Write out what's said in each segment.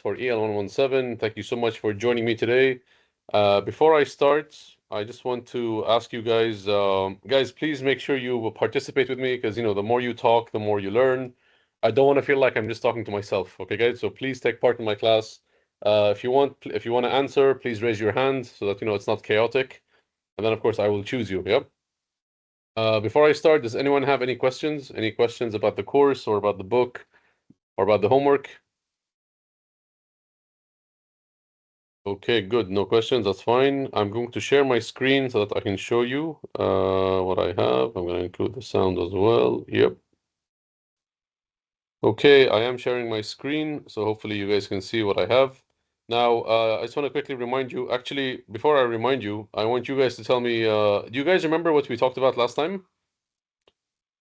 for EL117. Thank you so much for joining me today. Before I start, I just want to ask you guys, guys, please make sure you will participate with me because, the more you talk, the more you learn. I don't want to feel like I'm just talking to myself. Okay, guys? So please take part in my class. If you want to answer, please raise your hand so that, it's not chaotic. And then, of course, I will choose you. Yep. Before I start, does anyone have any questions? Any questions about the course or about the book or about the homework? Okay, good. No questions. That's fine. I'm going to share my screen so that I can show you what I have. I'm going to include the sound as well. Yep. Okay, I am sharing my screen, so hopefully you guys can see what I have. Now, I just want to quickly remind you, actually, before I remind you, I want you guys to tell me, do you guys remember what we talked about last time?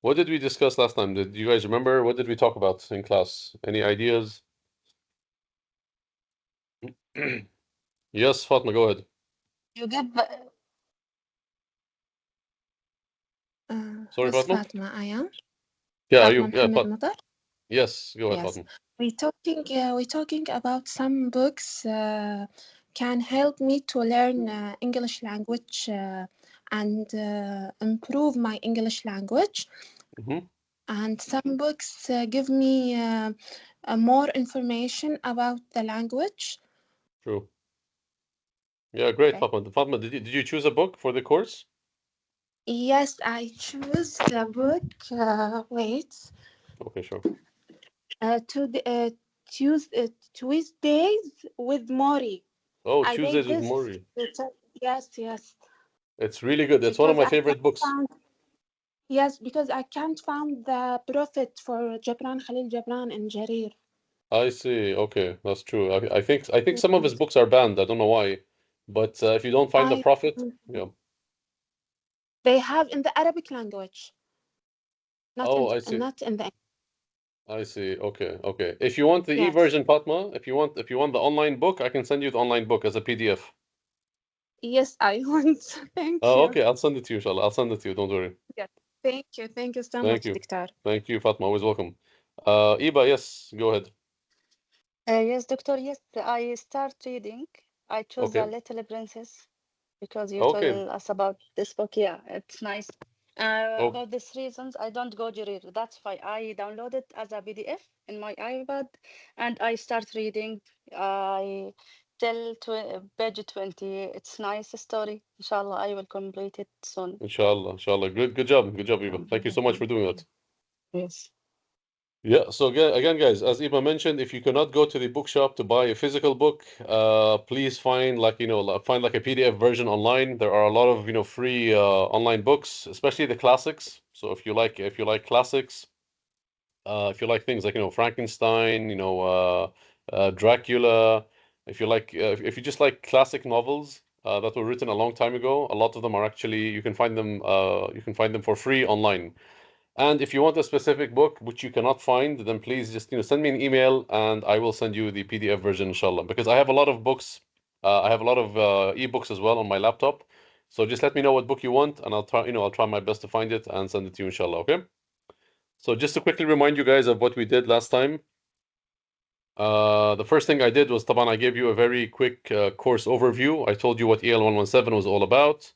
What did we discuss last time? Did you guys remember? What did we talk about in class? Any ideas? Yes, Fatma, go ahead. You give Sorry, who's Fatma? Fatma? I am Yeah, are Fatma you? Yeah, Mohammed Matar. yes, go ahead, Yes, Fatma. we're talking about some books can help me to learn English language and improve my English language. Mm-hmm. And some books give me more information about the language. True. Yeah, great, Okay. Fatma. Fatma, did you choose a book for the course? Yes, I choose the book. Wait. Okay, sure. To the Tuesdays with Mori. Oh, I read Tuesdays with this. Maury. Yes, yes. It's really good. It's one of Because my I favorite can't books. find yes, because I can't find the prophet for Jabran Khalil Jabran and Jarir. I see. Okay, that's true. I think some of his books are banned. I don't know why, but if you don't find the I Prophet, yeah. they have in the Arabic language, Oh, I see. not in the I see. Okay, okay. If you want the yes. e-version, Fatma, if you want the online book, I can send you the online book as a PDF. Yes, I want. Thank Oh, you. okay. I'll send it to you, inshallah. I'll send it to you. Don't worry. Yes. Thank you so Thank much, you. Dictor. Thank you, Fatma. Always welcome. Iba, yes, go ahead. Yes, doctor. Yes, I start reading. I choose The Okay. Little Princess because you told Okay. us about this book. Yeah, it's nice. Okay. About these reasons, I don't go to read. That's why I download it as a PDF in my iPad, and I start reading. I till page 20. It's nice story. Inshallah, I will complete it soon. Inshallah. Inshallah. Good job. Good job, Iba. Thank you so much for doing that. Yes. Yeah, so again, guys, as Iba mentioned, if you cannot go to the bookshop to buy a physical book, please find find like a PDF version online. There are a lot of free online books, especially the classics. So if you like classics, if you like things like Frankenstein, Dracula, if you just like classic novels that were written a long time ago, a lot of them are actually you can find them for free online. And if you want a specific book which you cannot find, then please just send me an email and I will send you the PDF version, inshallah. Because I have a lot of books, I have a lot of ebooks as well on my laptop. So just let me know what book you want, and I'll try my best to find it and send it to you, inshallah. Okay. So just to quickly remind you guys of what we did last time. The first thing I did was, Taban, I gave you a very quick course overview. I told you what EL117 was all about.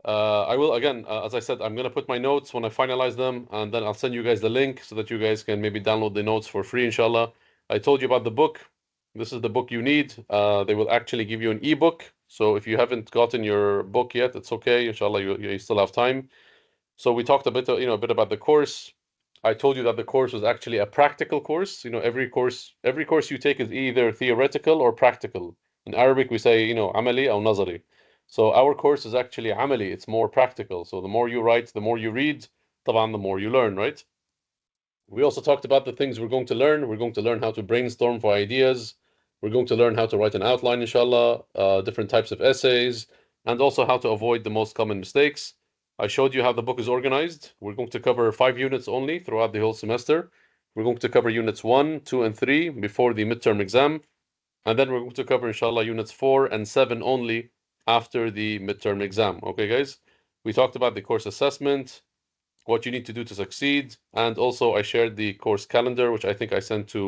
I will again, as I said, I'm gonna put my notes when I finalize them, and then I'll send you guys the link so that you guys can maybe download the notes for free, inshallah. I told you about the book. This is the book you need. They will actually give you an ebook. So if you haven't gotten your book yet, it's okay. Inshallah, you still have time. So we talked a bit about the course. I told you that the course was actually a practical course. Every course you take is either theoretical or practical. In Arabic, we say, amali or nazari. So our course is actually amali. It's more practical. So the more you write, the more you read, طبعا the more you learn, right? We also talked about the things we're going to learn. We're going to learn how to brainstorm for ideas. We're going to learn how to write an outline, inshallah, different types of essays, and also how to avoid the most common mistakes. I showed you how the book is organized. We're going to cover 5 units only throughout the whole semester. We're going to cover units 1, 2, and 3 before the midterm exam. And then we're going to cover, inshallah, units 4 and 7 only after the midterm exam. Okay, guys? We talked about the course assessment, what you need to do to succeed. And also, I shared the course calendar, which I think I sent to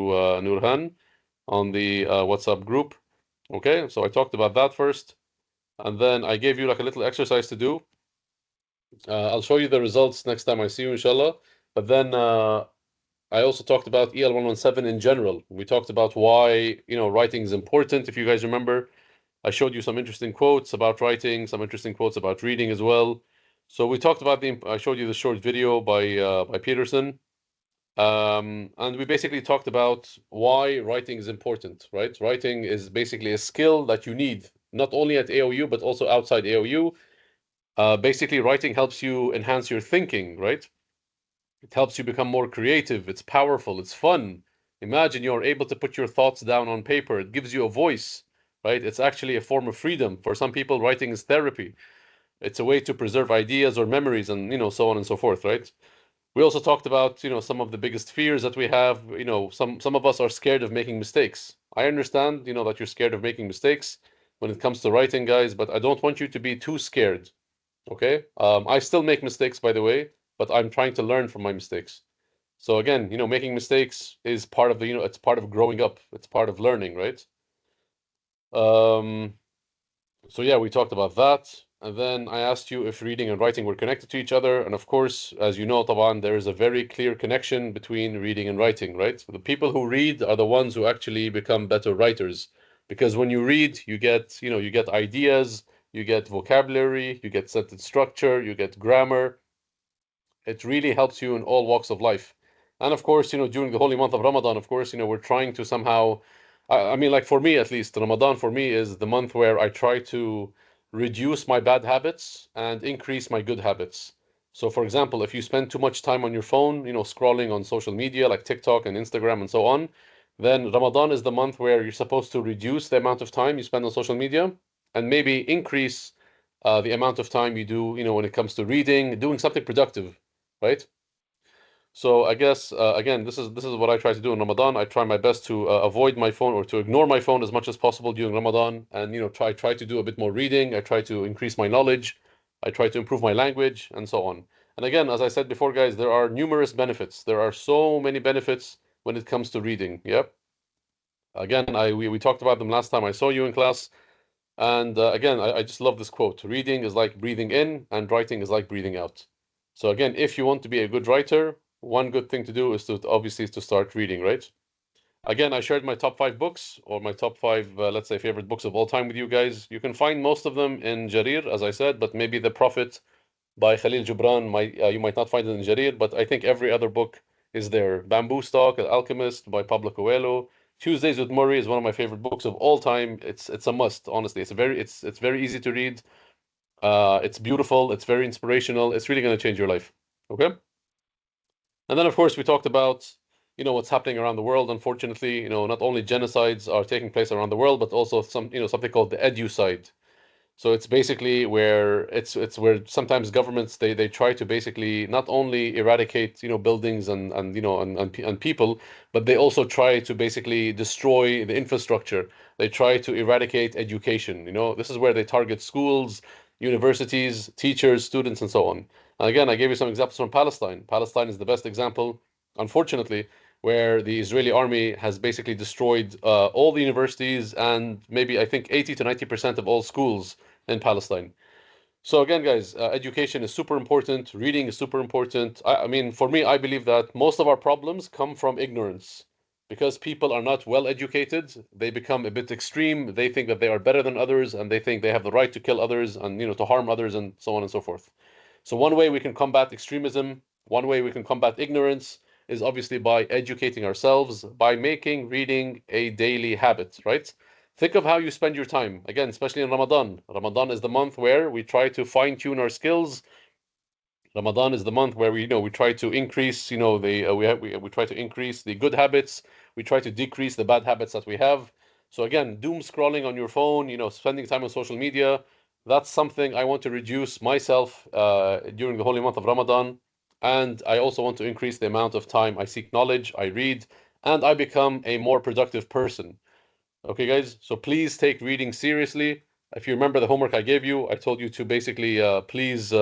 Nurhan. on the WhatsApp group. Okay, so I talked about that first, and then I gave you like a little exercise to do. I'll show you the results next time I see you, inshallah. But then I also talked about EL117 in general. We talked about why, writing is important. If you guys remember, I showed you some interesting quotes about writing, some interesting quotes about reading as well. So we talked about I showed you the short video by Peterson. And we basically talked about why writing is important, right? Writing is basically a skill that you need, not only at AOU, but also outside AOU. Basically, writing helps you enhance your thinking, right? It helps you become more creative. It's powerful. It's fun. Imagine you're able to put your thoughts down on paper. It gives you a voice, right? It's actually a form of freedom. For some people, writing is therapy. It's a way to preserve ideas or memories and, so on and so forth, right? We also talked about, some of the biggest fears that we have. Some of us are scared of making mistakes. I understand, that you're scared of making mistakes when it comes to writing, guys, but I don't want you to be too scared. Okay? I still make mistakes, by the way, but I'm trying to learn from my mistakes. So again, making mistakes is part of it's part of growing up. It's part of learning, right? Um, so yeah, we talked about that. And then I asked you if reading and writing were connected to each other. And of course, as you know, Taban, there is a very clear connection between reading and writing, right? The people who read are the ones who actually become better writers. Because when you read, you get ideas, you get vocabulary, you get sentence structure, you get grammar. It really helps you in all walks of life. And of course, during the holy month of Ramadan, of course, we're trying to somehow, I mean, like for me at least, Ramadan for me is the month where I try to reduce my bad habits and increase my good habits. So, for example, if you spend too much time on your phone, scrolling on social media like TikTok and Instagram and so on, then Ramadan is the month where you're supposed to reduce the amount of time you spend on social media and maybe increase the amount of time you do, when it comes to reading, doing something productive, right? So I guess again, this is what I try to do in Ramadan. I try my best to avoid my phone or to ignore my phone as much as possible during Ramadan, and try to do a bit more reading. I try to increase my knowledge. I try to improve my language and so on. And again, as I said before, guys, there are numerous benefits. There are so many benefits when it comes to reading. Yep. Again, we talked about them last time I saw you in class. And again, I just love this quote. Reading is like breathing in, and writing is like breathing out. So again, if you want to be a good writer, one good thing to do is to obviously is to start reading, right? Again, I shared my top 5 books or my top 5, let's say, favorite books of all time with you guys. You can find most of them in Jarir, as I said, but maybe The Prophet by Khalil Gibran might you might not find it in Jarir, but I think every other book is there. Bamboo Stalk, The Alchemist by Pablo Coelho. Tuesdays with Murray is one of my favorite books of all time. It's a must, honestly. It's very easy to read. It's beautiful. It's very inspirational. It's really going to change your life. Okay. And then of course we talked about what's happening around the world. Unfortunately, not only genocides are taking place around the world, but also something called the educide. So it's basically where it's where sometimes governments they try to basically not only eradicate buildings and people, but they also try to basically destroy the infrastructure. They try to eradicate education. This is where they target schools, universities, teachers, students, and so on. And again, I gave you some examples from Palestine. Palestine is the best example, unfortunately, where the Israeli army has basically destroyed all the universities and maybe I think 80 to 90% of all schools in Palestine. So again, guys, education is super important. Reading is super important. I mean, for me, I believe that most of our problems come from ignorance. Because people are not well educated, they become a bit extreme. They think that they are better than others, and they think they have the right to kill others and to harm others and so on and so forth. So one way we can combat extremism, one way we can combat ignorance is obviously by educating ourselves, by making reading a daily habit, right? Think of how you spend your time. Again, especially in Ramadan. Ramadan is the month where we try to fine tune our skills. Ramadan is the month where we try to increase the we try to increase the good habits. We try to decrease the bad habits that we have. So again, doom scrolling on your phone, spending time on social media, that's something I want to reduce myself during the holy month of Ramadan. And I also want to increase the amount of time I seek knowledge, I read, and I become a more productive person. Okay, guys, so please take reading seriously. If you remember the homework I gave you, I told you to basically please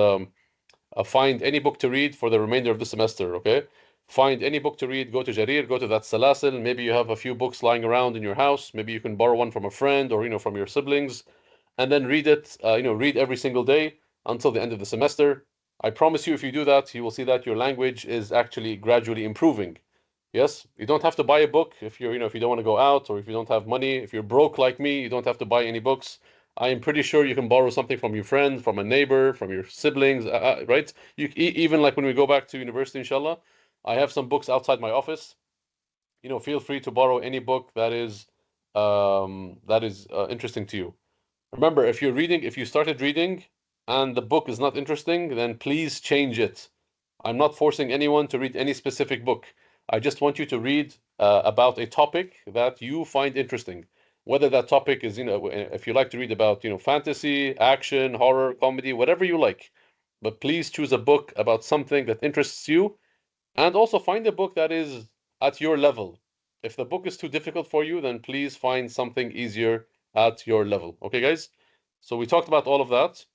find any book to read for the remainder of the semester, okay? Find any book to read, go to Jarir, go to that Salasil. Maybe you have a few books lying around in your house. Maybe you can borrow one from a friend or, from your siblings, and then read it, read every single day until the end of the semester. I promise you, if you do that, you will see that your language is actually gradually improving. Yes, you don't have to buy a book if if you don't want to go out or if you don't have money. If you're broke like me, you don't have to buy any books. I am pretty sure you can borrow something from your friend, from a neighbor, from your siblings, right? Even like when we go back to university, inshallah, I have some books outside my office. Feel free to borrow any book that is interesting to you. Remember, if you started reading and the book is not interesting, then please change it. I'm not forcing anyone to read any specific book. I just want you to read about a topic that you find interesting. Whether that topic is, if you like to read about, fantasy, action, horror, comedy, whatever you like. But please choose a book about something that interests you, and also find a book that is at your level. If the book is too difficult for you, then please find something easier at your level. Okay, guys? So we talked about all of that.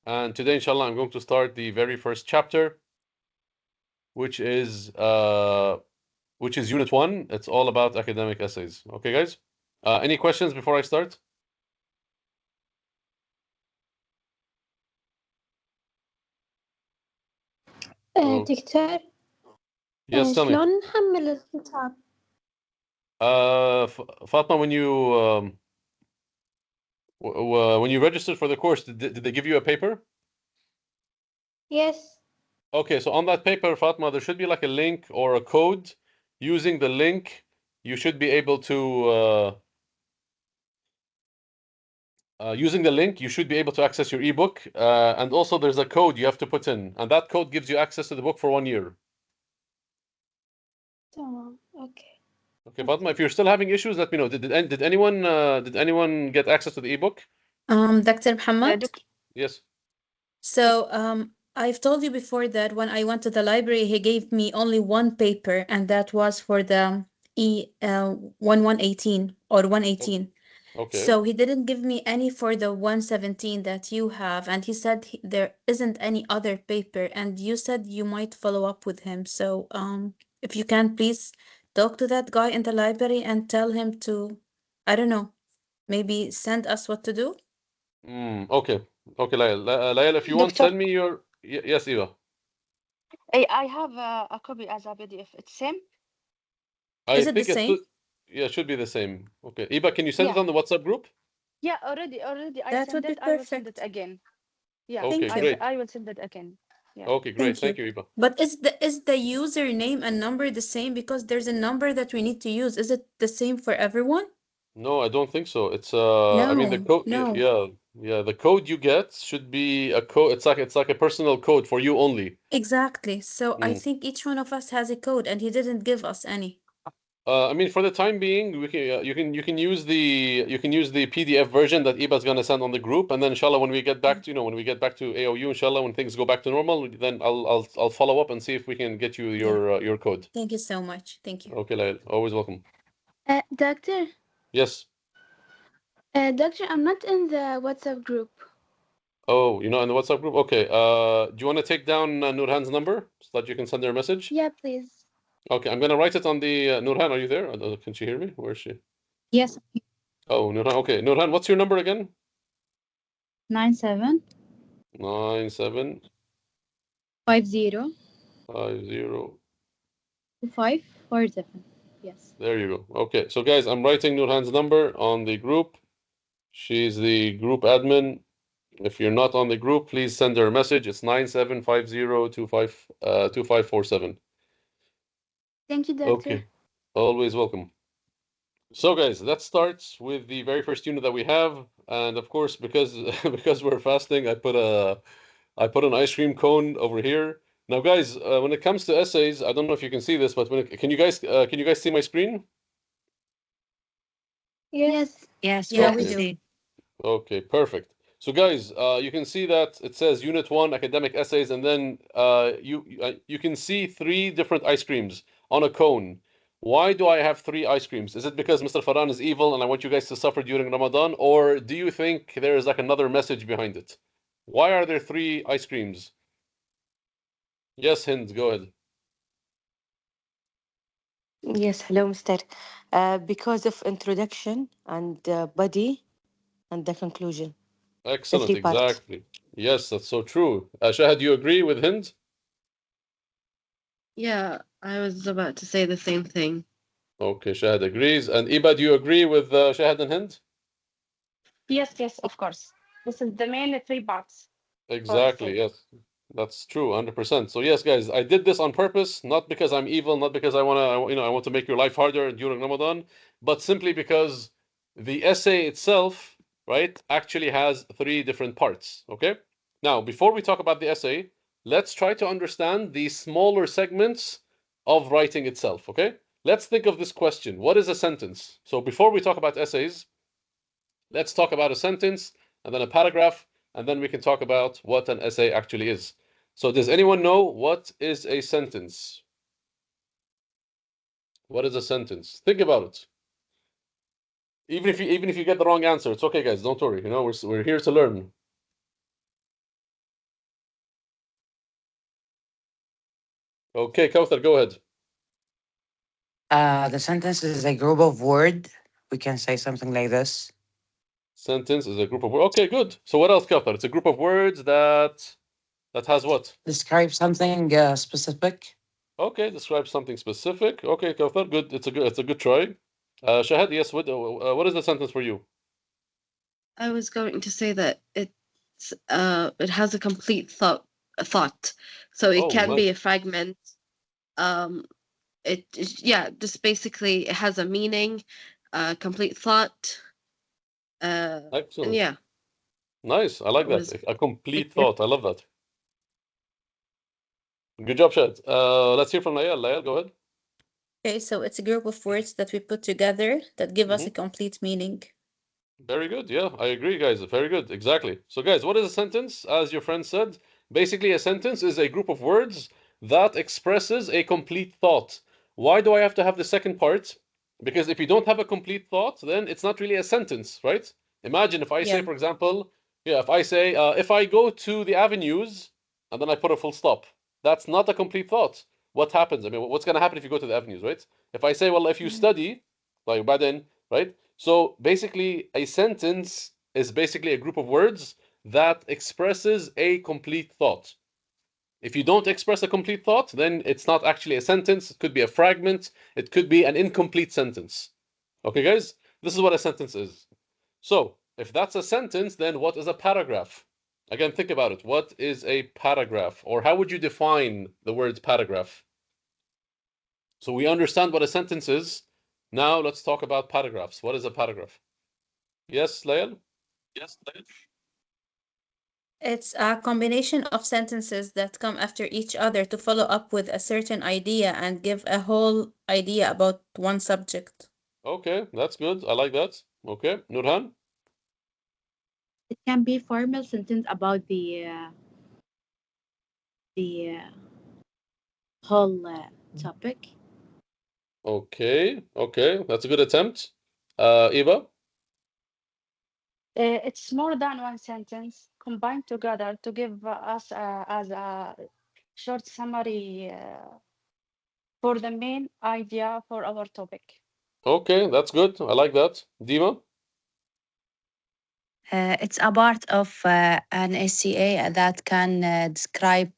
And today, inshallah, I'm going to start the very first chapter, which is Unit 1. It's all about academic essays. Okay, guys? Any questions before I start? Oh, دكتور yes, tell me. شلون نحمل الكتاب؟ Fatma, when you registered for the course, did they give you a paper? Yes. Okay, so on that paper, Fatma, there should be like a link or a code. Using the link, you should be able to access your ebook. And also there's a code you have to put in, and that code gives you access to the book for 1 year. تمام. Okay. Okay, Fatma, if you're still having issues, let me know. Did anyone get access to the ebook? Dr. Muhammad? Yes. So, I've told you before that when I went to the library, he gave me only one paper, and that was for the E1118 or 118. Okay. So he didn't give me any for the 117 that you have, and he said there isn't any other paper, and you said you might follow up with him. So, if you can please talk to that guy in the library and tell him to, I don't know, maybe send us what to do. Okay. Okay, Layal. Layal, if you want, Doctor, send me your. Yes, Eva. I have a copy as a PDF. It's same? I Is it the think it's same? yeah, it should be the same. Okay, Eva, can you send it Yeah. on the WhatsApp group? Yeah, already I That sent would be it. I will send it perfect. again. Yeah, Okay, Thank you. great. I will send it again. Yeah. Okay, great. Thank Thank you. you, Eva. But is the username and number the same? Because there's a number that we need to use. Is it the same for everyone? No, I don't think so. It's I mean the No, code. no. Yeah. The code you get should be a code. It's like a personal code for you only. Exactly. So I Mm. think each one of us has a code, and he didn't give us any. I mean, for the time being, you can use the PDF version that Eba's gonna send on the group, and then inshallah, when we get back to AOU, inshallah, when things go back to normal, then I'll follow up and see if we can get you Yeah. your code. Thank you so much. Thank you. Okay, Lael, always welcome. Doctor, Yes. Doctor, I'm not in the WhatsApp group. Oh, you're not in the WhatsApp group? Okay. Do you want to take down Nurhan's number so that you can send her a message? Yeah, please. Okay, I'm gonna write it on the Nurhan, are you there? Can she hear me? Where is she? Yes, Oh, Nurhan. Okay, Nurhan, what's your number again? 97 97 50 50. 2547. Yes. There you go. Okay, so guys, I'm writing Nurhan's number on the group. She's the group admin. If you're not on the group, please send her a message. It's 975025 2547. Thank you, Doctor. Okay, always welcome. So guys, let's start with the very first unit that we have, and of course, because because we're fasting, I put an ice cream cone over here. Now, guys, when it comes to essays, I don't know if you can see this, but can you guys see my screen? Yes. Yes, Yeah, we we Okay. do. see. Okay, perfect. So guys, you can see that it says Unit 1 Academic Essays, and then you can see 3 different ice creams on a cone. Why do I have 3 ice creams? Is it because Mr. Farhan is evil and I want you guys to suffer during Ramadan, or do you think there is like another message behind it? Why are there 3 ice creams? Yes, Hind, go ahead. Yes, hello, Mister. Because of introduction and body and the conclusion, the Excellent, three parts. exactly. Yes, that's so true. Shahad, you agree with Hind? Yeah, I was about to say the same thing. Okay, Shahad agrees. And Iba, do you agree with Shahad and Hind? Yes, yes, of course. This is the main three parts for Exactly, essay. yes. That's true, 100%. So yes, guys, I did this on purpose, not because I'm evil, not because I want to make your life harder during Ramadan, but simply because the essay itself, right, actually has three different parts, okay? Now, before we talk about the essay, let's try to understand the smaller segments of writing itself, okay? Let's think of this question. What is a sentence? So before we talk about essays, let's talk about a sentence and then a paragraph, and then we can talk about what an essay actually is. So, does anyone know what is a sentence? What is a sentence? Think about it. Even if you get the wrong answer, it's okay, guys. Don't worry. We're here to learn. Okay, Kauthar, go ahead. The sentence is a group of word. We can say something like this. Sentence is a group of words. Okay, good. So what else, Kauthar? It's a group of words that has what? Describe something specific. Okay, describe something specific. Okay, Kauthar, good. It's a good try. Shahad, yes. What is the sentence for you? I was going to say that it has a complete thought. So it Oh, can be nice. a fragment. Um yeah, just basically it has a meaning, complete thought, and Excellent. yeah, Nice. I like that that. was A complete it. thought. I love that. Good job, Shad. Let's hear from Layal. Layal, go ahead. Okay, so it's a group of words that we put together that give us Hmm. a complete meaning. Very good. Yeah, I agree, guys. Very good. Exactly. So, guys, what is a sentence? As your friend said, basically, a sentence is a group of words that expresses a complete thought. Why do I have to have the second part? Because if you don't have a complete thought, then it's not really a sentence, right? Imagine if I say, Yeah. for example, yeah, if I say, if I go to the avenues and then I put a full stop, that's not a complete thought. What happens? I mean, what's going to happen if you go to the avenues, right? If I say, well, if you Mhm. study, like, by then, right? So basically, a sentence is basically a group of words that expresses a complete thought. If you don't express a complete thought, then it's not actually a sentence. It could be a fragment. It could be an incomplete sentence. Okay, guys? This is what a sentence is. So, if that's a sentence, then what is a paragraph? Again, think about it. What is a paragraph? Or how would you define the word paragraph? So we understand what a sentence is. Now let's talk about paragraphs. What is a paragraph? Yes, Layal? It's a combination of sentences that come after each other to follow up with a certain idea and give a whole idea about one subject. Okay, that's good. I like that. Okay, Nurhan? It can be formal sentence about the whole topic. Okay, okay, that's a good attempt. Eva? It's more than one sentence combined together to give us as a short summary for the main idea for our topic. Okay, that's good. I like that. Dima? It's a part of an SCA that can describe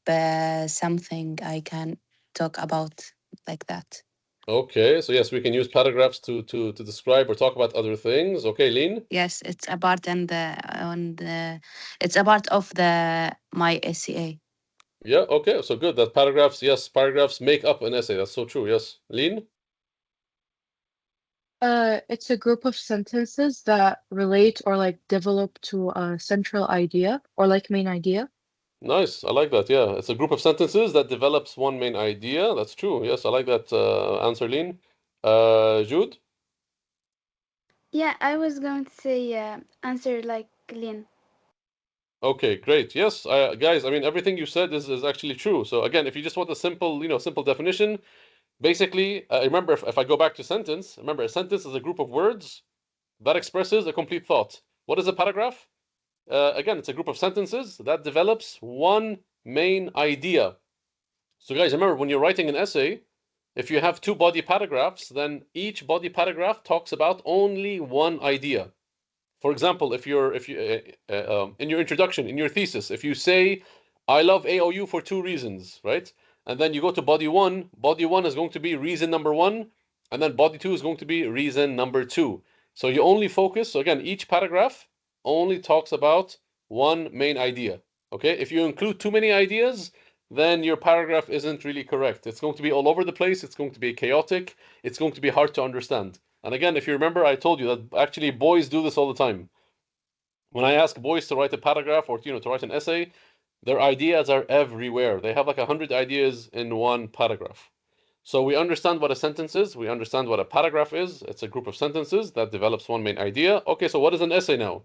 something I can talk about like that. Okay, so yes, we can use paragraphs to describe or talk about other things. Okay, Lean? Yes, it's a part it's a part of the my SCA. Yeah, okay, so good. That paragraphs, yes, paragraphs make up an essay. That's so true. Yes. Lean? It's a group of sentences that relate or like develop to a central idea or like main idea. Nice. I like that. Yeah, it's a group of sentences that develops one main idea. That's true. Yes, I like that answer, Lean. Jude? Yeah, I was going to say answer like Lynn. Okay, great. Yes, guys, I mean, everything you said is actually true. So again, if you just want a simple, simple definition, basically, remember, if I go back to sentence, remember, a sentence is a group of words that expresses a complete thought. What is a paragraph? Again, it's a group of sentences that develops one main idea. So guys, remember, when you're writing an essay, If you have two body paragraphs, then each body paragraph talks about only one idea. For example, if you in your introduction, in your thesis, if you say, I love AOU for two reasons, right? And then you go to body one is going to be reason number one, and then body two is going to be reason number two. So you only focus, so again, each paragraph only talks about one main idea. Okay, if you include too many ideas, then your paragraph isn't really correct. It's going to be all over the place, it's going to be chaotic, it's going to be hard to understand. And again, if you remember, I told you that actually boys do this all the time. When I ask boys to write a paragraph or to write an essay, their ideas are everywhere. They have like 100 ideas in one paragraph. So we understand what a sentence is. We understand what a paragraph is. It's a group of sentences that develops one main idea. Okay, so what is an essay now?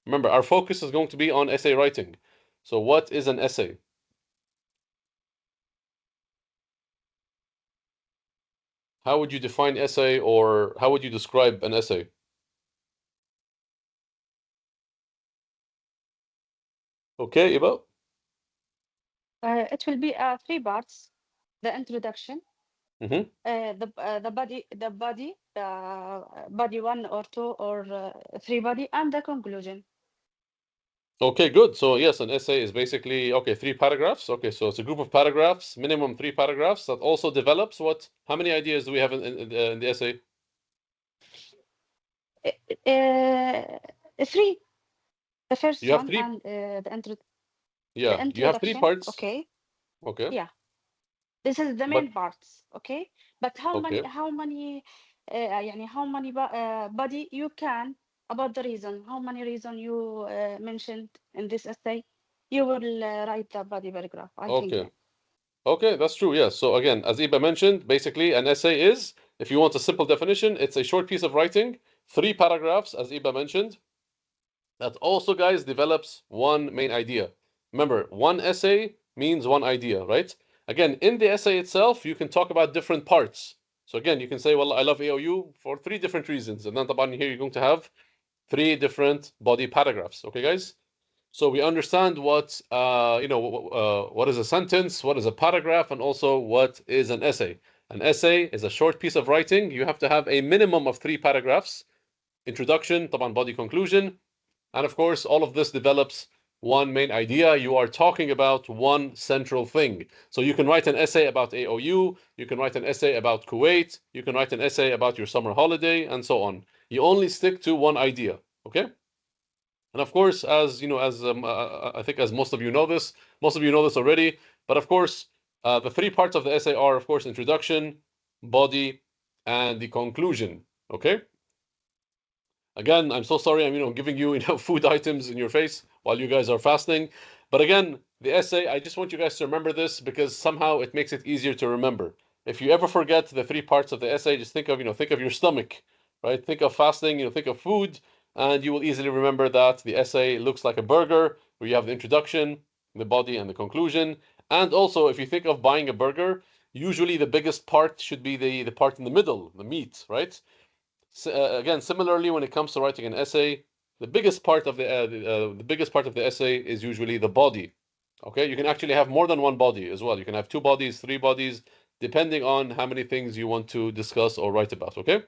Remember, our focus is going to be on essay writing. So what is an essay? How would you define essay, or how would you describe an essay? Okay, Iba? It will be three parts: the introduction, Mm-hmm. body one or two or three body, and the conclusion. Okay, good. So yes, an essay is basically, okay, three paragraphs. Okay, so it's a group of paragraphs, minimum three paragraphs that also develops what? How many ideas do we have in the essay? Three. The first You have one three. and the Yeah, you have three introduction. parts. Okay. Okay, Yeah. This is the but main parts. Okay. But okay, how many body you can about the reason? How many reason you mentioned in this essay? You will write the body paragraph. I think okay, that. okay. That's true. Yes. So again, as Iba mentioned, basically an essay is, if you want a simple definition, it's a short piece of writing, three paragraphs, as Iba mentioned, that also, guys, develops one main idea. Remember, one essay means one idea, right? Again, in the essay itself, you can talk about different parts. So again, you can say, well, I love AOU for three different reasons. And then طبعا here you're going to have three different body paragraphs. Okay, guys? So we understand what is a sentence, what is a paragraph, and also what is an essay. An essay is a short piece of writing. You have to have a minimum of three paragraphs. Introduction, طبعا body conclusion, and of course, all of this develops one main idea. You are talking about one central thing. So you can write an essay about AOU, you can write an essay about Kuwait, you can write an essay about your summer holiday, and so on. You only stick to one idea, okay? And of course, as you know, as I think as most of you know this already. But of course, the three parts of the essay are, of course, introduction, body, and the conclusion. Okay. Again, I'm so sorry. I'm giving you food items in your face while you guys are fasting. But again, the essay, I just want you guys to remember this because somehow it makes it easier to remember. If you ever forget the three parts of the essay, just think of your stomach, right? Think of fasting, think of food, and you will easily remember that the essay looks like a burger where you have the introduction, the body, and the conclusion. And also, if you think of buying a burger, usually the biggest part should be the part in the middle, the meat, right? Again, similarly, when it comes to writing an essay, the biggest part of the essay is usually the body. Okay, you can actually have more than one body as well. You can have two bodies, three bodies, depending on how many things you want to discuss or write about. Okay.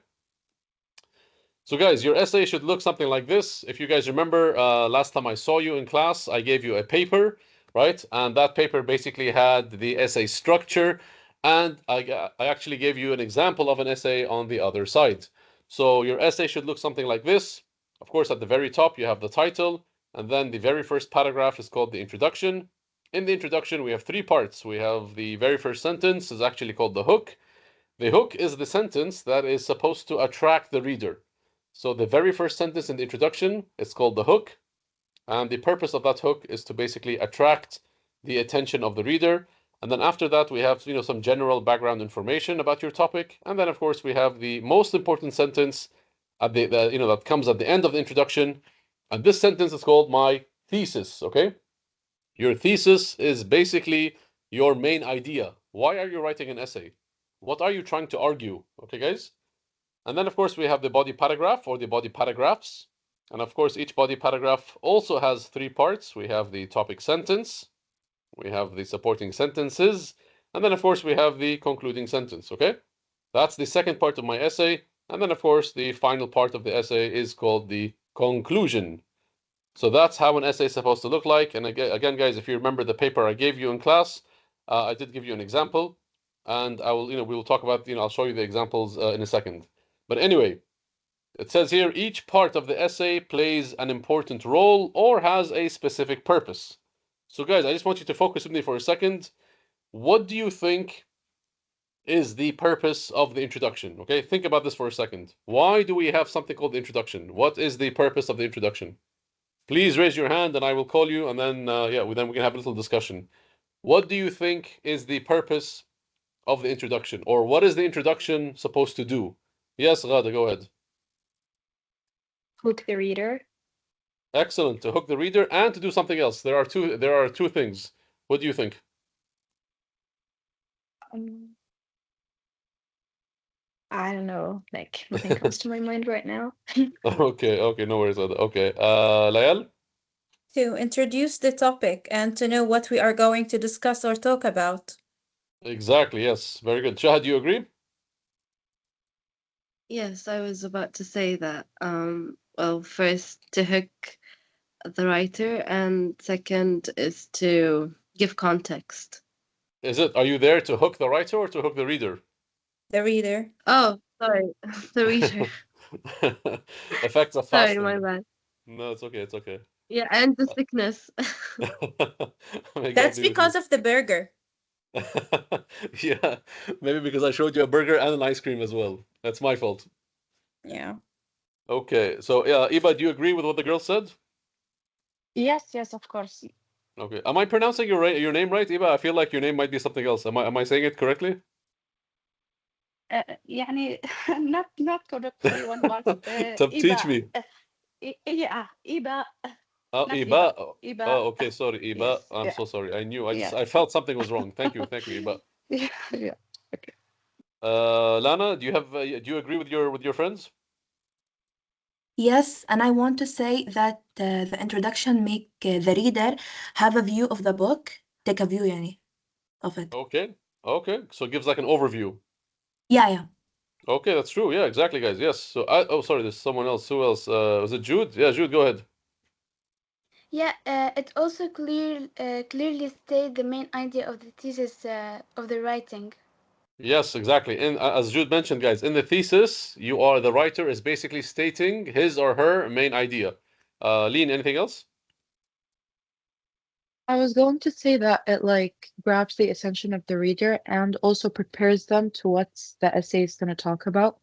So guys, your essay should look something like this. If you guys remember, last time I saw you in class, I gave you a paper, right? And that paper basically had the essay structure, and I actually gave you an example of an essay on the other side. So your essay should look something like this. Of course, at the very top, you have the title, and then the very first paragraph is called the introduction. In the introduction, we have three parts. We have the very first sentence is actually called the hook. The hook is the sentence that is supposed to attract the reader. So the very first sentence in the introduction is called the hook, and the purpose of that hook is to basically attract the attention of the reader. And then after that, we have some general background information about your topic, and then of course we have the most important sentence at that comes at the end of the introduction, and this sentence is called my thesis. Okay, your thesis is basically your main idea. Why are you writing an essay? What are you trying to argue? Okay, guys. And then, of course, we have the body paragraph or the body paragraphs. And of course, each body paragraph also has three parts. We have the topic sentence, we have the supporting sentences, And then, of course, we have the concluding sentence, okay? That's the second part of my essay. And then, of course, the final part of the essay is called the conclusion. So that's how an essay is supposed to look like. And again, guys, if you remember the paper I gave you in class, I did give you an example. And I will, we will talk about, I'll show you the examples in a second. But anyway, it says here, each part of the essay plays an important role or has a specific purpose. So guys, I just want you to focus with me for a second. What do you think is the purpose of the introduction? Okay, think about this for a second. Why do we have something called the introduction? What is the purpose of the introduction? Please raise your hand and I will call you, and then then we can have a little discussion. What do you think is the purpose of the introduction, or what is the introduction supposed to do? Yes, Ghada, go ahead. Hook the reader. Excellent. To hook the reader and to do something else. There are two things. What do you think? I don't know. Like nothing comes to my mind right now. Okay, no worries. Okay, Layal? To introduce the topic and to know what we are going to discuss or talk about. Exactly, yes. Very good. Shahad, do you agree? Yes, I was about to say that. Well, first to hook the writer, and second is to give context. Are you there to hook the writer or to hook the reader? The reader. Oh, sorry, the reader. Effects of Sorry, fasting. my bad. No, it's okay. Yeah, and the sickness. That's because of the burger. Yeah, maybe because I showed you a burger and an ice cream as well. That's my fault. Yeah. Okay, so Iba, do you agree with what the girl said? Yes, of course. Okay, am I pronouncing your name right, Iba? I feel like your name might be something else. Am I saying it correctly? يعني not correctly one part. Teach me. Yeah, Iba. Oh, Not Iba. Iba. Oh, okay, sorry, Iba. Yes, I'm yeah. so sorry. I knew. Yes. I felt something was wrong. Thank you, Iba. Yeah. Okay. Lana, do you agree with your friends? Yes, and I want to say that the introduction make the reader have a view of the book, take a view يعني of it. Okay. So it gives like an overview. Yeah. Okay, that's true. Yeah, exactly, guys. Yes. So sorry, there's someone else. Who else? Was it Jude? Yeah, Jude, go ahead. Yeah, it also clearly state the main idea of the thesis of the writing. Yes, exactly. And as Jude mentioned, guys, in the thesis, the writer is basically stating his or her main idea. Lean, anything else? I was going to say that it like grabs the attention of the reader and also prepares them to what the essay is going to talk about.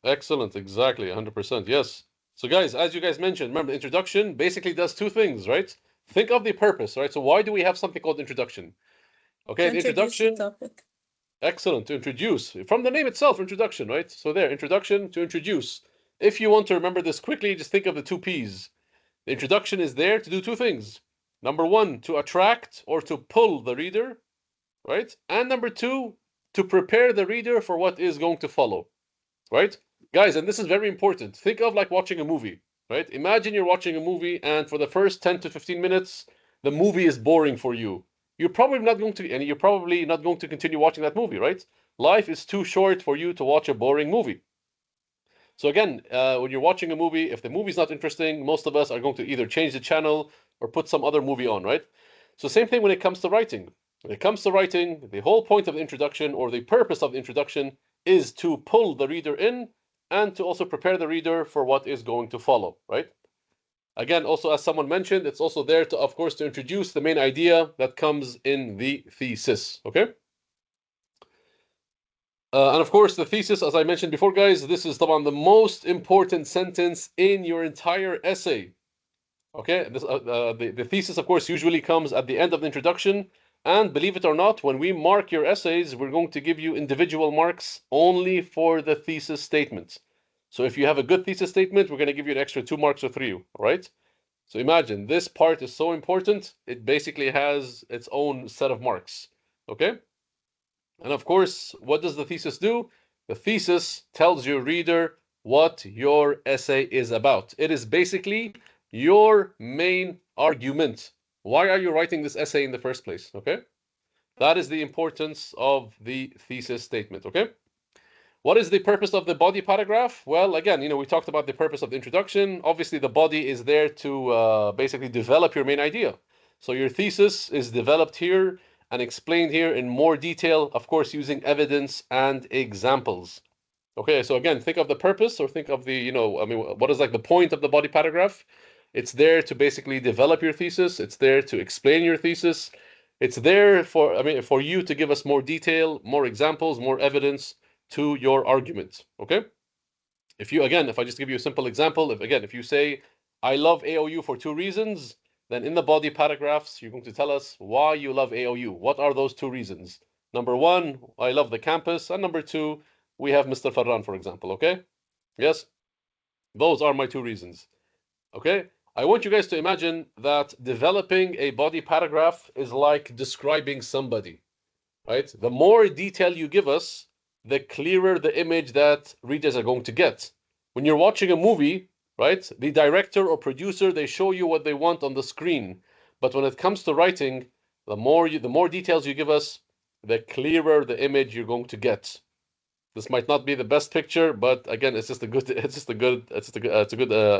Excellent, exactly, 100%. Yes. So, guys, as you guys mentioned, remember the introduction basically does two things, right? Think of the purpose, right? So, why do we have something called introduction? Okay, the Introduce the introduction. topic. Excellent, to introduce. From the name itself, introduction, right? So, there, introduction to introduce. If you want to remember this quickly, just think of the two P's. The introduction is there to do two things. Number one, to attract or to pull the reader, right? And number two, to prepare the reader for what is going to follow, right? Guys, and this is very important. Think of like watching a movie, right? Imagine you're watching a movie and for the first 10 to 15 minutes, the movie is boring for you. You're probably not going to continue watching that movie, right? Life is too short for you to watch a boring movie. So again, when you're watching a movie, if the movie's not interesting, most of us are going to either change the channel or put some other movie on, right? So same thing when it comes to writing. When it comes to writing, the whole point of the introduction or the purpose of the introduction is to pull the reader in and to also prepare the reader for what is going to follow, right? Again, also as someone mentioned, it's also there to, of course, to introduce the main idea that comes in the thesis, okay? And of course, the thesis, as I mentioned before, guys, this is the most important sentence in your entire essay. Okay, the thesis, of course, usually comes at the end of the introduction. And believe it or not, when we mark your essays, we're going to give you individual marks only for the thesis statements. So if you have a good thesis statement, we're going to give you an extra 2 marks or 3, all right? So imagine this part is so important, it basically has its own set of marks, okay? And of course, what does the thesis do? The thesis tells your reader what your essay is about. It is basically your main argument. Why are you writing this essay in the first place? Okay? That is the importance of the thesis statement, okay? What is the purpose of the body paragraph? Well, again, we talked about the purpose of the introduction. Obviously, the body is there to basically develop your main idea. So your thesis is developed here and explained here in more detail, of course, using evidence and examples. Okay, so again, think of the purpose or think of the, what is like the point of the body paragraph? It's there to basically develop your thesis. It's there to explain your thesis. It's there for you to give us more detail, more examples, more evidence to your argument. Okay? If I just give you a simple example, if you say, I love AOU for 2 reasons, then in the body paragraphs, you're going to tell us why you love AOU. What are those 2 reasons? Number 1, I love the campus. And number 2, we have Mr. Farran, for example. Okay? Yes? Those are my 2 reasons. Okay? I want you guys to imagine that developing a body paragraph is like describing somebody, right? The more detail you give us, the clearer the image that readers are going to get. When you're watching a movie, right, the director or producer, they show you what they want on the screen. But when it comes to writing, the more details you give us, the clearer the image you're going to get. This might not be the best picture, but again, it's a good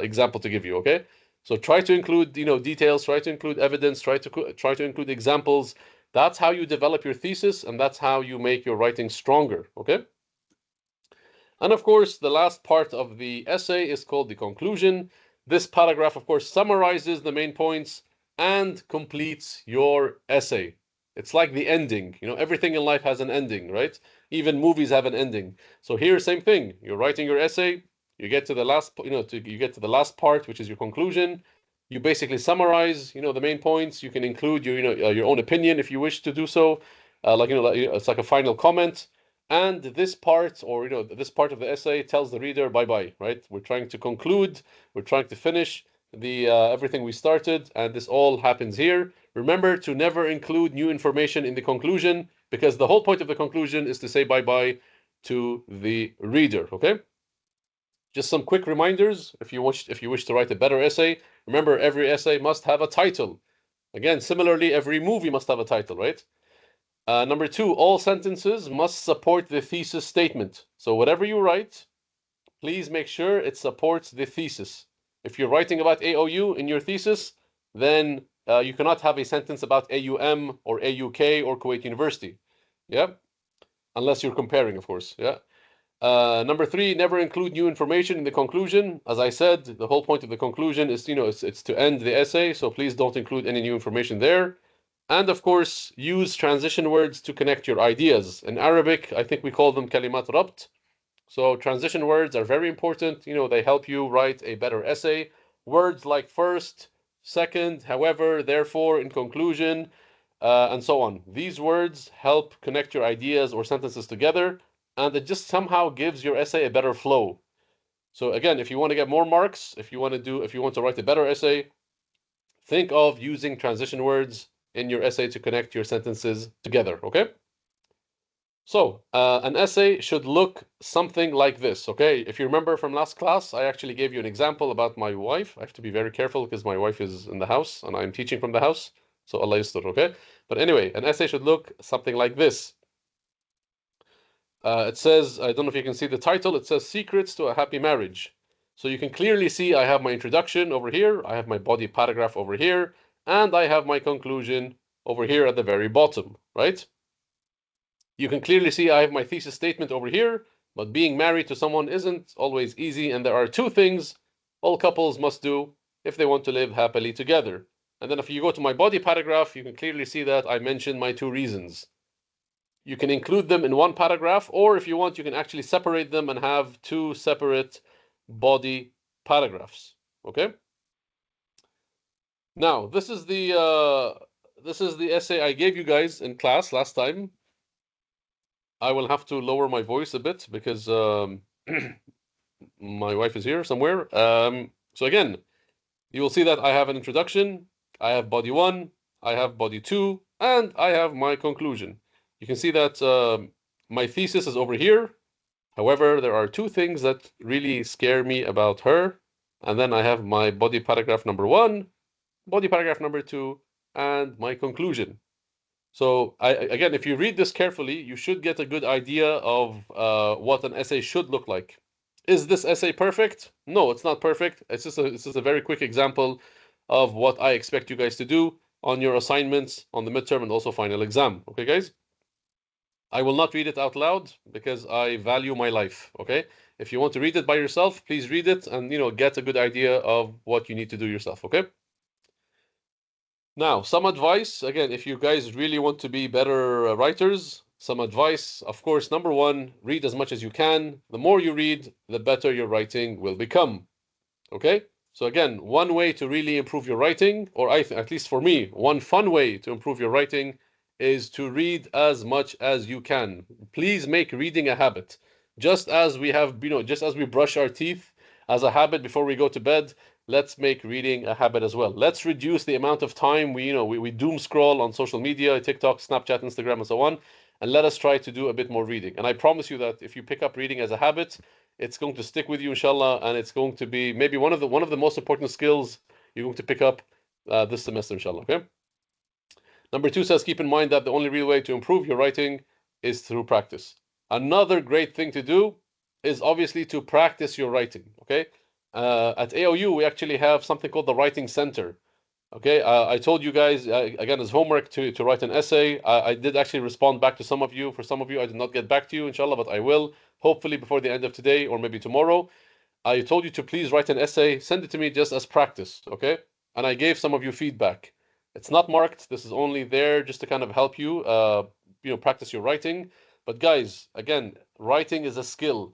example to give you. Okay, so try to include details, try to include evidence, try to include examples. That's how you develop your thesis, and that's how you make your writing stronger. Okay. And of course, the last part of the essay is called the conclusion. This paragraph, of course, summarizes the main points and completes your essay. It's like the ending. Everything in life has an ending, right? Even movies have an ending. So here, same thing. You're writing your essay. You get to the last, you get to the last part, which is your conclusion. You basically summarize, the main points. You can include your own opinion if you wish to do so. It's like a final comment. And this part, or this part of the essay tells the reader bye-bye, right? We're trying to conclude, we're trying to finish the everything we started, and this all happens here. Remember to never include new information in the conclusion, because the whole point of the conclusion is to say bye-bye to the reader, okay? Just some quick reminders if you wish to write a better essay. Remember, every essay must have a title. Again, similarly, every movie must have a title, right? Number 2, all sentences must support the thesis statement. So whatever you write, please make sure it supports the thesis. If you're writing about AOU in your thesis, then you cannot have a sentence about AUM or AUK or Kuwait University. Yeah, unless you're comparing, of course. Yeah. Number 3, never include new information in the conclusion. As I said, the whole point of the conclusion is, it's to end the essay, so please don't include any new information there. And of course, use transition words to connect your ideas. In Arabic, I think we call them kalimat rabt. So transition words are very important. They help you write a better essay. Words like first, second, however, therefore, in conclusion, and so on. These words help connect your ideas or sentences together, and it just somehow gives your essay a better flow. So again, if you want to get more marks, if you want to write a better essay, think of using transition words in your essay to connect your sentences together, okay? So, an essay should look something like this, okay? If you remember from last class, I actually gave you an example about my wife. I have to be very careful because my wife is in the house and I'm teaching from the house. So Allah yastur, okay? But anyway, an essay should look something like this. It says, I don't know if you can see the title, it says Secrets to a Happy Marriage. So you can clearly see I have my introduction over here, I have my body paragraph over here, and I have my conclusion over here at the very bottom, right? You can clearly see I have my thesis statement over here, but being married to someone isn't always easy, and there are 2 things all couples must do if they want to live happily together. And then if you go to my body paragraph, you can clearly see that I mentioned my 2 reasons. You can include them in one paragraph, or if you want, you can actually separate them and have 2 separate body paragraphs. Okay? Now, this is the essay I gave you guys in class last time. I will have to lower my voice a bit because my wife is here somewhere. So again, you will see that I have an introduction, I have body 1, I have body 2, and I have my conclusion. You can see that my thesis is over here. However, there are 2 things that really scare me about her. And then I have my body paragraph number 1, body paragraph number 2, and my conclusion. So again, if you read this carefully, you should get a good idea of what an essay should look like. Is this essay perfect? No, it's not perfect. It's just a very quick example of what I expect you guys to do on your assignments on the midterm and also final exam. Okay, guys? I will not read it out loud because I value my life. Okay? If you want to read it by yourself, please read it and get a good idea of what you need to do yourself. Okay? Now, some advice. Again, if you guys really want to be better writers, some advice. Of course, number one, read as much as you can. The more you read, the better your writing will become. Okay? So again, one way to really improve your writing, or at least for me, one fun way to improve your writing is to read as much as you can. Please make reading a habit. Just as we have, just as we brush our teeth as a habit before we go to bed, let's make reading a habit as well. Let's reduce the amount of time we doom scroll on social media, TikTok, Snapchat, Instagram, and so on, and let us try to do a bit more reading. And I promise you that if you pick up reading as a habit, it's going to stick with you, inshallah, and it's going to be maybe one of the most important skills you're going to pick up this semester, inshallah. Okay. Number two says, keep in mind that the only real way to improve your writing is through practice. Another great thing to do is obviously to practice your writing. Okay. At AOU, we actually have something called the Writing Center. Okay, I told you guys again as homework to write an essay. I did actually respond back to some of you. For some of you, I did not get back to you, inshallah, but I will hopefully before the end of today or maybe tomorrow. I told you to please write an essay, send it to me just as practice, okay? And I gave some of you feedback. It's not marked. This is only there just to kind of help you, practice your writing. But guys, again, writing is a skill,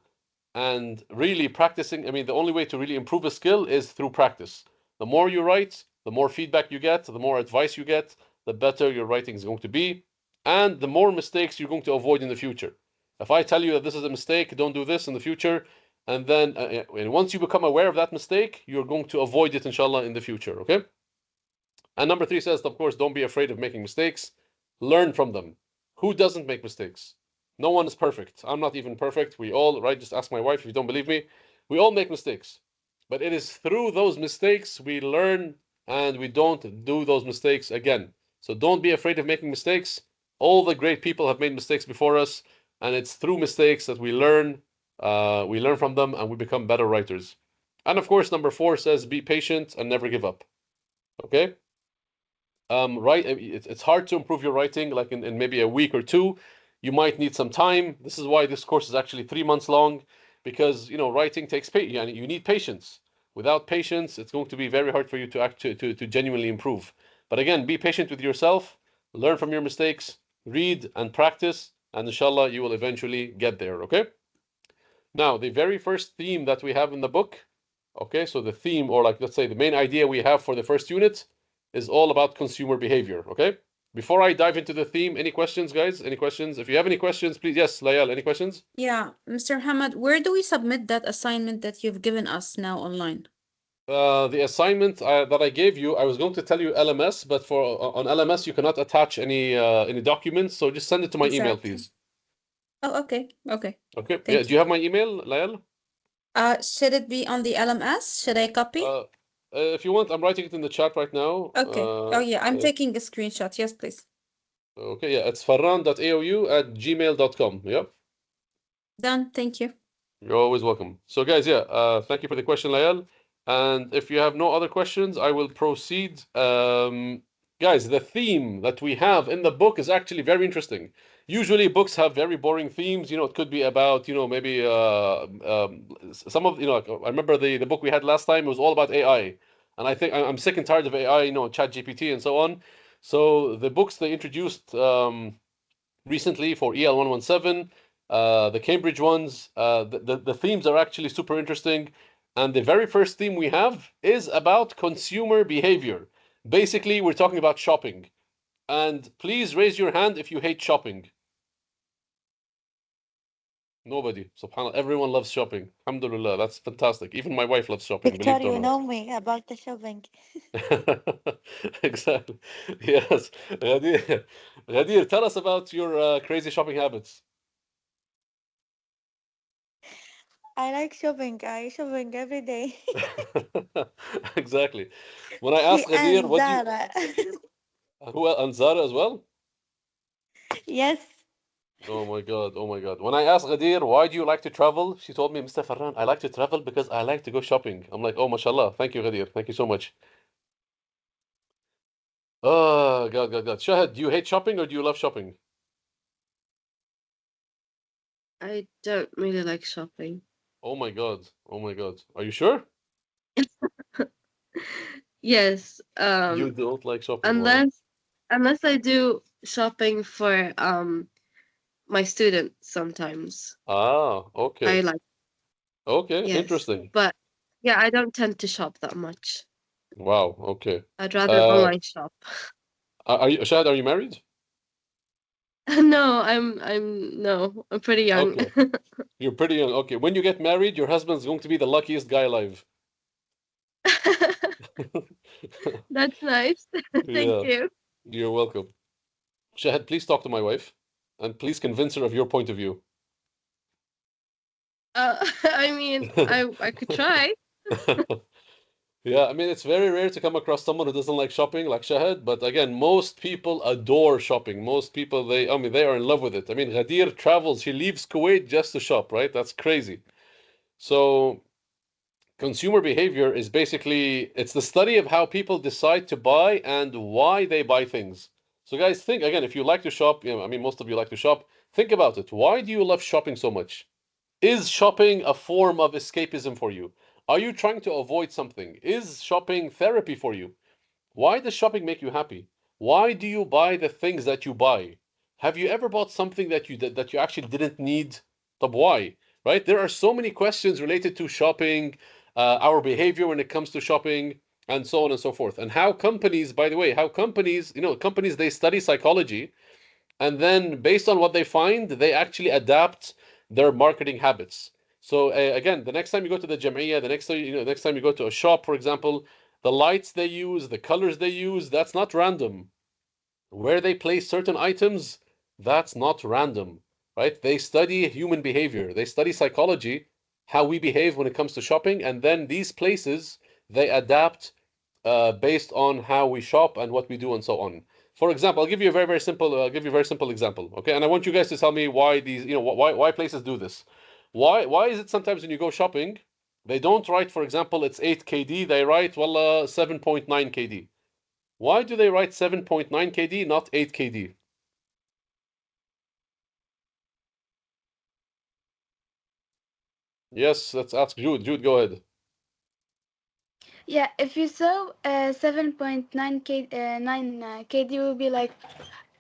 and really practicing. I mean, the only way to really improve a skill is through practice. The more you write, the more feedback you get, the more advice you get, the better your writing is going to be, and the more mistakes you're going to avoid in the future. If I tell you that this is a mistake, don't do this in the future, and then and once you become aware of that mistake, you're going to avoid it, inshallah, in the future. Okay. And number three says, of course, don't be afraid of making mistakes. Learn from them. Who doesn't make mistakes? No one is perfect. I'm not even perfect. We all, right? Just ask my wife if you don't believe me. We all make mistakes. But it is through those mistakes we learn and we don't do those mistakes again. So don't be afraid of making mistakes. All the great people have made mistakes before us, and it's through mistakes that we learn. We learn from them and we become better writers. And of course, number four says, be patient and never give up. Okay? Right, it's hard to improve your writing like in maybe a week or two. You might need some time. This is why this course is actually 3 months long, because writing takes patience. You need patience. Without patience, it's going to be very hard for you to to genuinely improve. But again, be patient with yourself, learn from your mistakes, read and practice, and inshallah you will eventually get there. Okay. Now, the very first theme that we have in the book, okay, so the theme, or like let's say the main idea we have for the first unit, is all about consumer behavior. Okay. Before I dive into the theme, any questions, guys? Any questions? If you have any questions, please. Yes, Layal, any questions? Yeah, Mr. Hamad, where do we submit that assignment that you've given us now online? The assignment that I gave you, I was going to tell you LMS, but for on LMS you cannot attach any documents, so just send it to my email, Exactly. please. Oh, okay. Okay. Okay. Yeah. Thank Do you. you have my email, Layal? Should it be on the LMS? Should I copy? If you want, I'm writing it in the chat right now. Okay. Oh, yeah, I'm taking a screenshot. Yes, please. Okay, yeah, it's farran.aou@gmail.com. Yep. Done. Thank you. You're always welcome. So, guys, yeah, thank you for the question, Layal. And if you have no other questions, I will proceed. Guys, the theme that we have in the book is actually very interesting. Usually, books have very boring themes. It could be about, maybe some of, like, I remember the book we had last time, it was all about AI. And I think I'm sick and tired of AI, ChatGPT and so on. So, the books they introduced recently for EL117, the Cambridge ones, the themes are actually super interesting. And the very first theme we have is about consumer behavior. Basically, we're talking about shopping. And please raise your hand if you hate shopping. Nobody. SubhanAllah. Everyone loves shopping. Alhamdulillah. That's fantastic. Even my wife loves shopping, believe Victor, it or you not. know me about the shopping. Exactly. Yes. Ghadir, Ghadir, tell us about your crazy shopping habits. I like shopping. I shopping every day. Exactly. When I Me asked Ghadir, and what do you, Zara. who and Zara as well? Yes. Oh my God, oh my God. When I asked Ghadir, why do you like to travel? She told me, Mr. Farhan, I like to travel because I like to go shopping. I'm like, oh, mashallah. Thank you, Ghadir. Thank you so much. Oh, God, God, God. Shahid, do you hate shopping or do you love shopping? I don't really like shopping. Oh my God. Oh my God. Are you sure? Yes. You don't like shopping. Wow. Unless I do shopping for my students sometimes. Ah, I okay. like, Okay, yes. interesting. But yeah, I don't tend to shop that much. Wow, okay. I'd rather Uh, online shop. are you, Shahid, are you married? No, I'm pretty young. Okay. You're pretty young. Okay. When you get married, your husband's going to be the luckiest guy alive. That's nice. Thank Yeah, you. you're welcome. Shahid, please talk to my wife and please convince her of your point of view. I mean, I could try. Yeah, I mean, it's very rare to come across someone who doesn't like shopping like Shahid, but again, most people adore shopping. Most people, I mean, they are in love with it. I mean, Ghadir travels, she leaves Kuwait just to shop, right? That's crazy. So, consumer behavior is basically it's the study of how people decide to buy and why they buy things. So guys, think again, if you like to shop, I mean most of you like to shop, think about it. Why do you love shopping so much? Is shopping a form of escapism for you? Are you trying to avoid something? Is shopping therapy for you? Why does shopping make you happy? Why do you buy the things that you buy? Have you ever bought something that you actually didn't need? But why? Right? There are so many questions related to shopping, our behavior when it comes to shopping, and so on and so forth. And how companies, by the way, how companies, companies they study psychology and then based on what they find, they actually adapt their marketing habits. So again, the next time you go to the Jam'iyah, the next time you go to a shop, for example, the lights they use, the colors they use, that's not random. Where they place certain items, that's not random, right? They study human behavior, they study psychology, how we behave when it comes to shopping, and then these places they adapt based on how we shop and what we do and so on. For example, I'll give you a very very simple give you a very simple example, okay? And I want you guys to tell me why these why places do this. Why is it sometimes when you go shopping, they don't write, for example, it's 8 kd, they write 7.9 kd. Why do they write 7.9 kd, not 8 kd? Yes, let's ask Jude. Jude, go ahead. Yeah, if you saw 7.9 KD, will be like,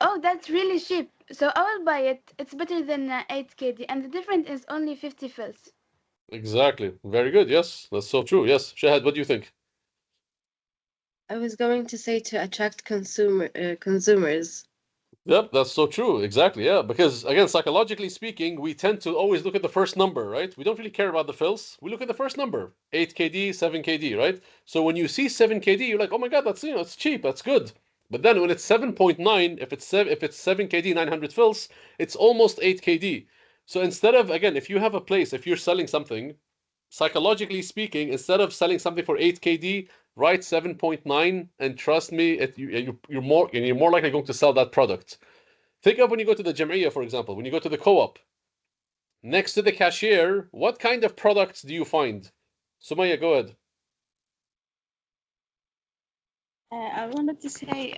oh, that's really cheap. So I will buy it. It's better than 8 KD, and the difference is only 50 fils. Exactly. Very good. Yes, that's so true. Yes. Shahad, what do you think? I was going to say to attract consumers. Yep, that's so true. Exactly. Yeah. Because again, psychologically speaking, we tend to always look at the first number, right? We don't really care about the fills. We look at the first number, 8 kd, 7 kd, right? So when you see 7 kd, you're like, oh my God, that's it's cheap, that's good. But then when it's 7.9, if it's 7 kd, 900 fills, it's almost 8 kd. So instead of again, if you have a place, if you're selling something, psychologically speaking, instead of selling something for 8 kd, write 7.9, and trust me, you're more likely going to sell that product. Think of when you go to the Jam'iyah, for example, when you go to the co-op, next to the cashier, what kind of products do you find? Sumaya, go ahead. I wanted to say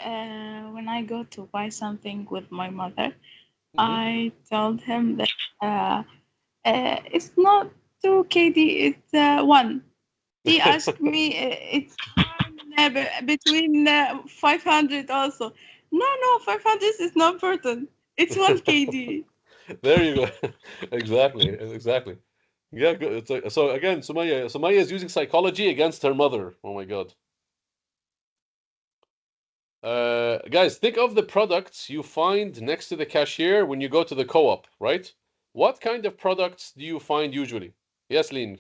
when I go to buy something with my mother, Mm-hmm. I told him that it's not 2 KD, it's 1. He asked me, it's one between 500 also. No, no, 500 is not important. It's 1 KD. There you go. Exactly, exactly. Yeah, good. So again, Sumaya is using psychology against her mother. Oh my God. Guys, think of the products you find next to the cashier when you go to the co-op, right? What kind of products do you find usually? Yes, Lean.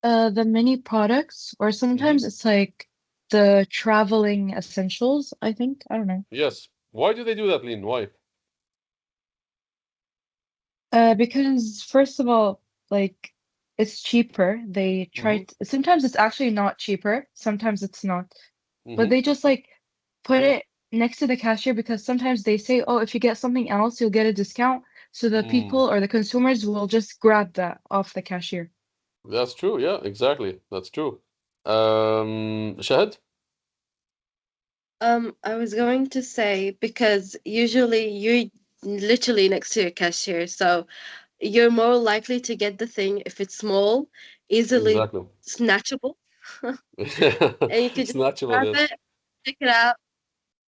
The mini products, or Mm-hmm. sometimes it's like the traveling essentials, I think. I don't know. Yes. Why do they do that, Lean? Why? Because first of all, like it's cheaper. They try Mm-hmm. sometimes it's actually not cheaper, sometimes it's not. But Mm-hmm. they just like put it next to the cashier because sometimes they say, oh, if you get something else, you'll get a discount. So the people or the consumers will just grab that off the cashier. That's true. Yeah, exactly. That's true. Shahid? I was going to say because usually you're literally next to your cashier, so you're more likely to get the thing if it's small, easily Exactly. snatchable, and you could just Snatchable, grab yes. it, pick it up,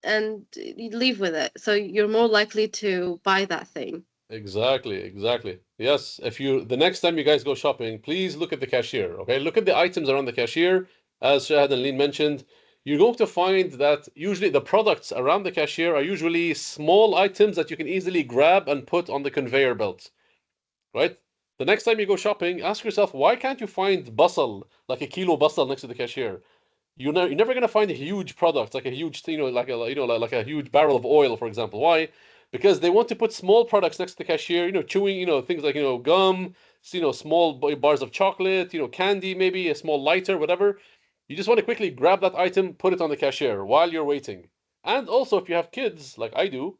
and you leave with it. So you're more likely to buy that thing. Exactly, exactly. Yes, if you the next time you guys go shopping, please look at the cashier, okay? Look at the items around the cashier. As Shahad and Leen mentioned, you're going to find that usually the products around the cashier are usually small items that you can easily grab and put on the conveyor belt, right? The next time you go shopping, ask yourself, why can't you find basal, like a kilo basal next to the cashier? You're never gonna find a huge product like a huge like a huge barrel of oil, for example. Why? Because they want to put small products next to the cashier. Chewing. Things like gum. Small bars of chocolate. Candy, maybe a small lighter, whatever. You just want to quickly grab that item, put it on the cashier while you're waiting. And also, if you have kids like I do,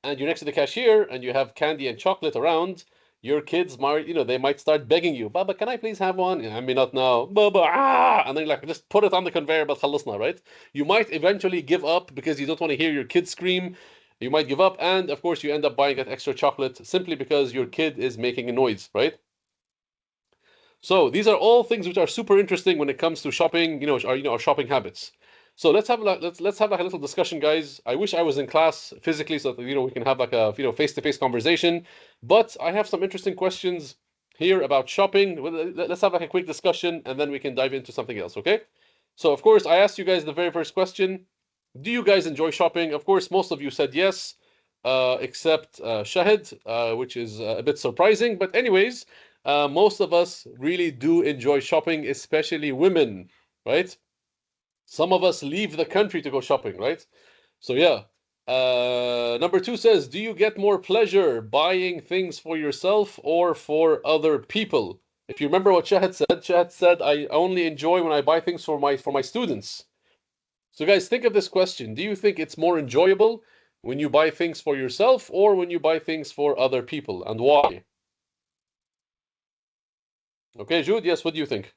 and you're next to the cashier and you have candy and chocolate around, your kids might, they might start begging you, Baba, can I please have one? I mean, not now. Baba, and then you're like, just put it on the conveyor belt, خلصنا, right? You might eventually give up because you don't want to hear your kid scream. You might give up, and of course, you end up buying that extra chocolate simply because your kid is making a noise, right? So these are all things which are super interesting when it comes to shopping, our shopping habits. So let's have like a little discussion, guys. I wish I was in class physically so that we can have like a face-to-face conversation. But I have some interesting questions here about shopping. Let's have like a quick discussion and then we can dive into something else, okay? So of course I asked you guys the very first question. Do you guys enjoy shopping? Of course, most of you said yes, except Shahid, which is a bit surprising. But anyways, most of us really do enjoy shopping, especially women, right? Some of us leave the country to go shopping, right? So yeah. Number two says, do you get more pleasure buying things for yourself or for other people? If you remember what Shahid said, I only enjoy when I buy things for my students. So guys, think of this question. Do you think it's more enjoyable when you buy things for yourself or when you buy things for other people, and why? Okay, Jude, yes, what do you think?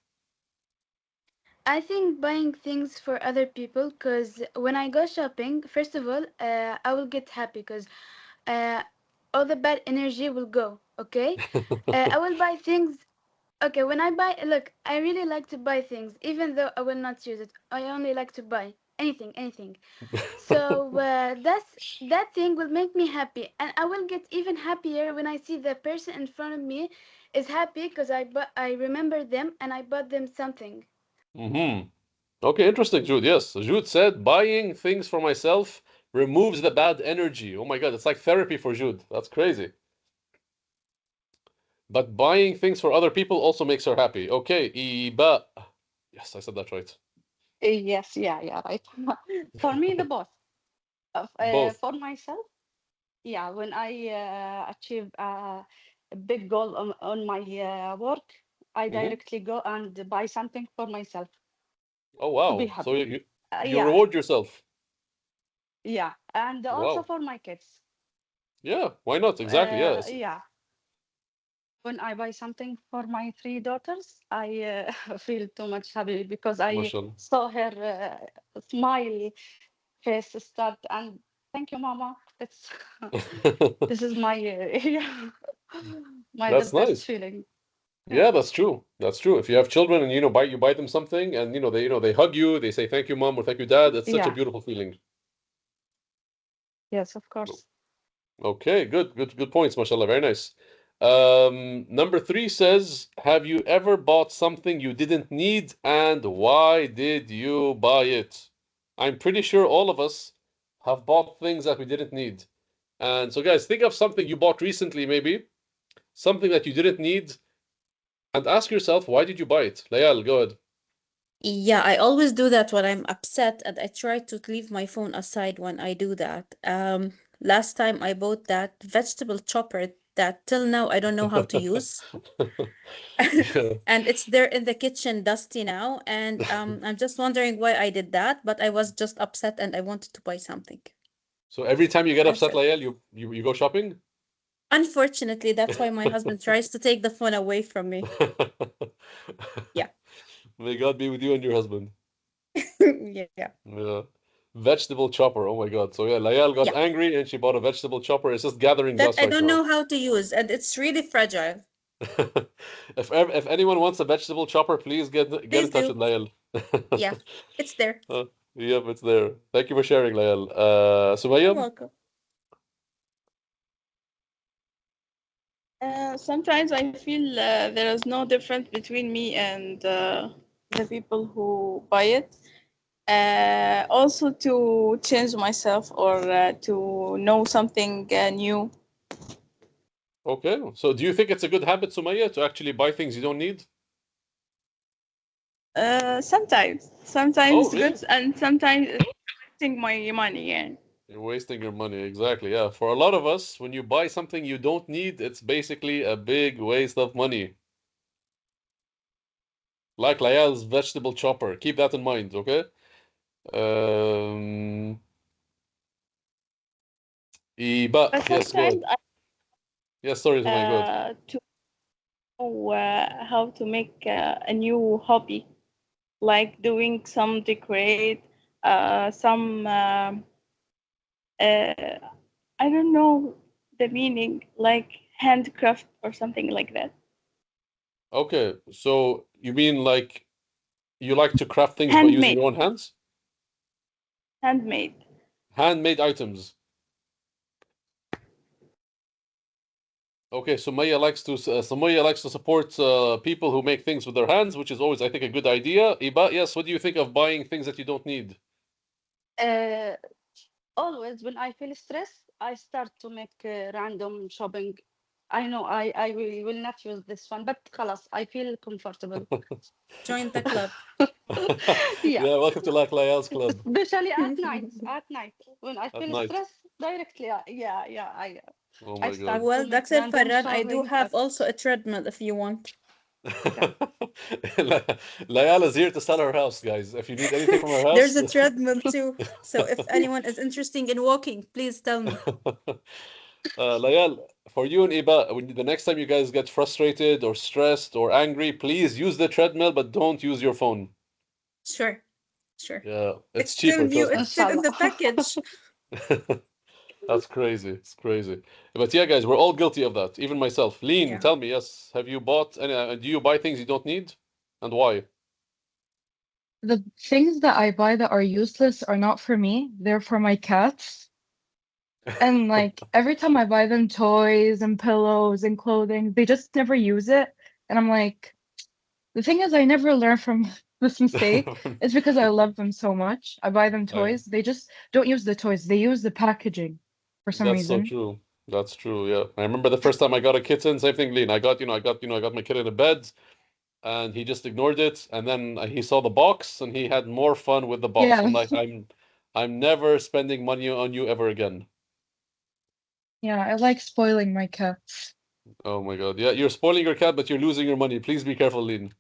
I think buying things for other people because when I go shopping, first of all, I will get happy because uh, all the bad energy will go. Okay, I will buy things. Okay, when I buy, look, I really like to buy things, even though I will not use it. I only like to buy anything, anything. So that thing will make me happy, and I will get even happier when I see the person in front of me is happy because I remember them and I bought them something. Mm-hmm. Okay, interesting, Jude. Yes, Jude said buying things for myself removes the bad energy. Oh my God, it's like therapy for Jude. That's crazy. But buying things for other people also makes her happy. Okay, Iba. Yes, I said that right. Yes, yeah, yeah, right. For me, the both. Both. For myself, yeah, when I achieve a big goal on my work, I Mm-hmm. directly go and buy something for myself Oh to be wow. So happy. you Yeah, reward yourself. yeah, and also Wow. for my kids. Yeah, why not? Exactly. Yes. Yeah, when I buy something for my three daughters, I feel too much happy because I MashaAllah. saw her smile face start and thank you, Mama. That's this is my yeah, my the That's best nice. feeling. Yeah, Yeah, that's true. That's true. If you have children and you buy them something and they hug you, they say thank you, mom, or thank you, dad. That's such a yeah, beautiful feeling. yes, of course. Okay, good points, mashallah. Very nice. Number three says, have you ever bought something you didn't need and why did you buy it? I'm pretty sure all of us have bought things that we didn't need. And so, guys, think of something you bought recently, maybe something that you didn't need, and ask yourself, why did you buy it? Layal, go ahead. Yeah, I always do that when I'm upset, and I try to leave my phone aside when I do that. Last time I bought that vegetable chopper that till now I don't know how to use. Yeah. And it's there in the kitchen dusty now. And I'm just wondering why I did that, but I was just upset and I wanted to buy something. So every time you get That's upset, it. Layal, you go shopping? Unfortunately, that's why my husband tries to take the phone away from me. Yeah. May God be with you and your husband. Yeah. Yeah. Vegetable chopper. Oh my God. So yeah, Layal got Yeah. angry and she bought a vegetable chopper. It's just gathering That dust I right don't now. know how to use, and it's really fragile. If anyone wants a vegetable chopper, please get in Please touch with do. Layal. Yeah, it's there. Yep, it's there. Thank you for sharing, Layal. You're Sumaya? welcome. Sometimes I feel there is no difference between me and the people who buy it. Also to change myself or to know something new. Okay. So do you think it's a good habit, Sumaya, to actually buy things you don't need? Sometimes Oh, it's good really? and sometimes it's wasting my money. Yeah. You're wasting your money. Exactly. Yeah. For a lot of us, when you buy something you don't need, it's basically a big waste of money. Like Layal's vegetable chopper. Keep that in mind, okay? Um, But yes, go sometimes ahead. Yes, sorry, Sumaya, go ahead. to know how to make a new hobby, like doing some decorate, some uh, I don't know the meaning, like handcraft or something like that. Okay, so you mean like you like to craft things by using Handmade, your own hands? handmade. Handmade items. Okay, Sumaya likes to support people who make things with their hands, which is always, I think, a good idea. Iba, yes, what do you think of buying things that you don't need? Uh, Always when I feel stressed, I start to make random shopping. I know I will not use this one, but خلاص, I feel comfortable. Join the club. Yeah, Yeah, welcome to Like Layal's club especially at night. At night, when I at feel night. stressed, directly, yeah, Oh I my start God. to Well, make that's it, random Farad. I do shopping. have But also a treadmill if you want. okay, Layal is here to sell her house, guys. If you need anything from her There's house, a treadmill too. So if anyone is interested in walking, please tell me. Layal, for you and Iba, the next time you guys get frustrated or stressed or angry, please use the treadmill, but don't use your phone. Sure, sure. Yeah, it's It's still cheaper, new. trust me. It's still in inshallah. the package. That's crazy. It's crazy. But yeah, guys, we're all guilty of that. Even myself. Lean, Yeah. tell me, yes, have you bought any, do you buy things you don't need? And why? The things that I buy that are useless are not for me. They're for my cats. And like every time I buy them toys and pillows and clothing, they just never use it. And I'm like, the thing is, I never learn from this mistake. It's because I love them so much. I buy them I, toys. They just don't use the toys. They use the packaging for some that's so reason. true. That's true. Yeah. I remember the first time I got a kitten, same thing, Lean. I got my kid in a bed and he just ignored it. And then he saw the box and he had more fun with the box. Yeah, I'm like, I'm never spending money on you ever again. yeah, I like spoiling my cats. Oh my God. Yeah, you're spoiling your cat, but you're losing your money. Please be careful, Lean.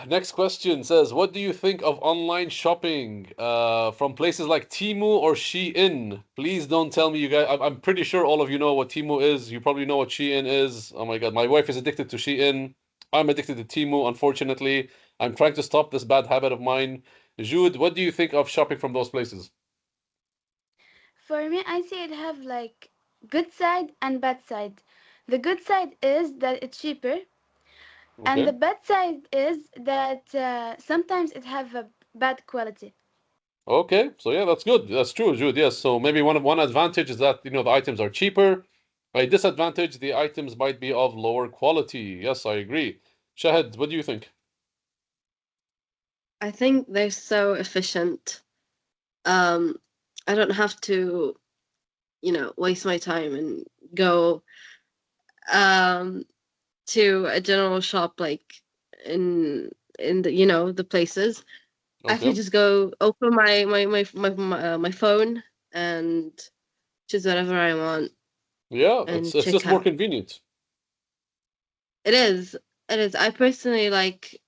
Next question says, what do you think of online shopping from places like Temu or Shein? Please don't tell me you guys. I'm pretty sure all of you know what Temu is. You probably know what Shein is. Oh my God, my wife is addicted to Shein. I'm addicted to Temu, unfortunately. I'm trying to stop this bad habit of mine. Jude, what do you think of shopping from those places? For me, I see it have like good side and bad side. The good side is that it's cheaper, and Okay. the bad side is that sometimes it have a bad quality. Okay, so yeah, that's good. That's true, Jude. Yes. So maybe one advantage is that the items are cheaper. A disadvantage, the items might be of lower quality. Yes, I agree. Shahid, what do you think? I think they're so efficient. Um, I don't have to, waste my time and go um to a general shop like in the places. I could Okay. just go open my phone and choose whatever I want Yeah, and it's just check more out. convenient. It is. It is. I personally like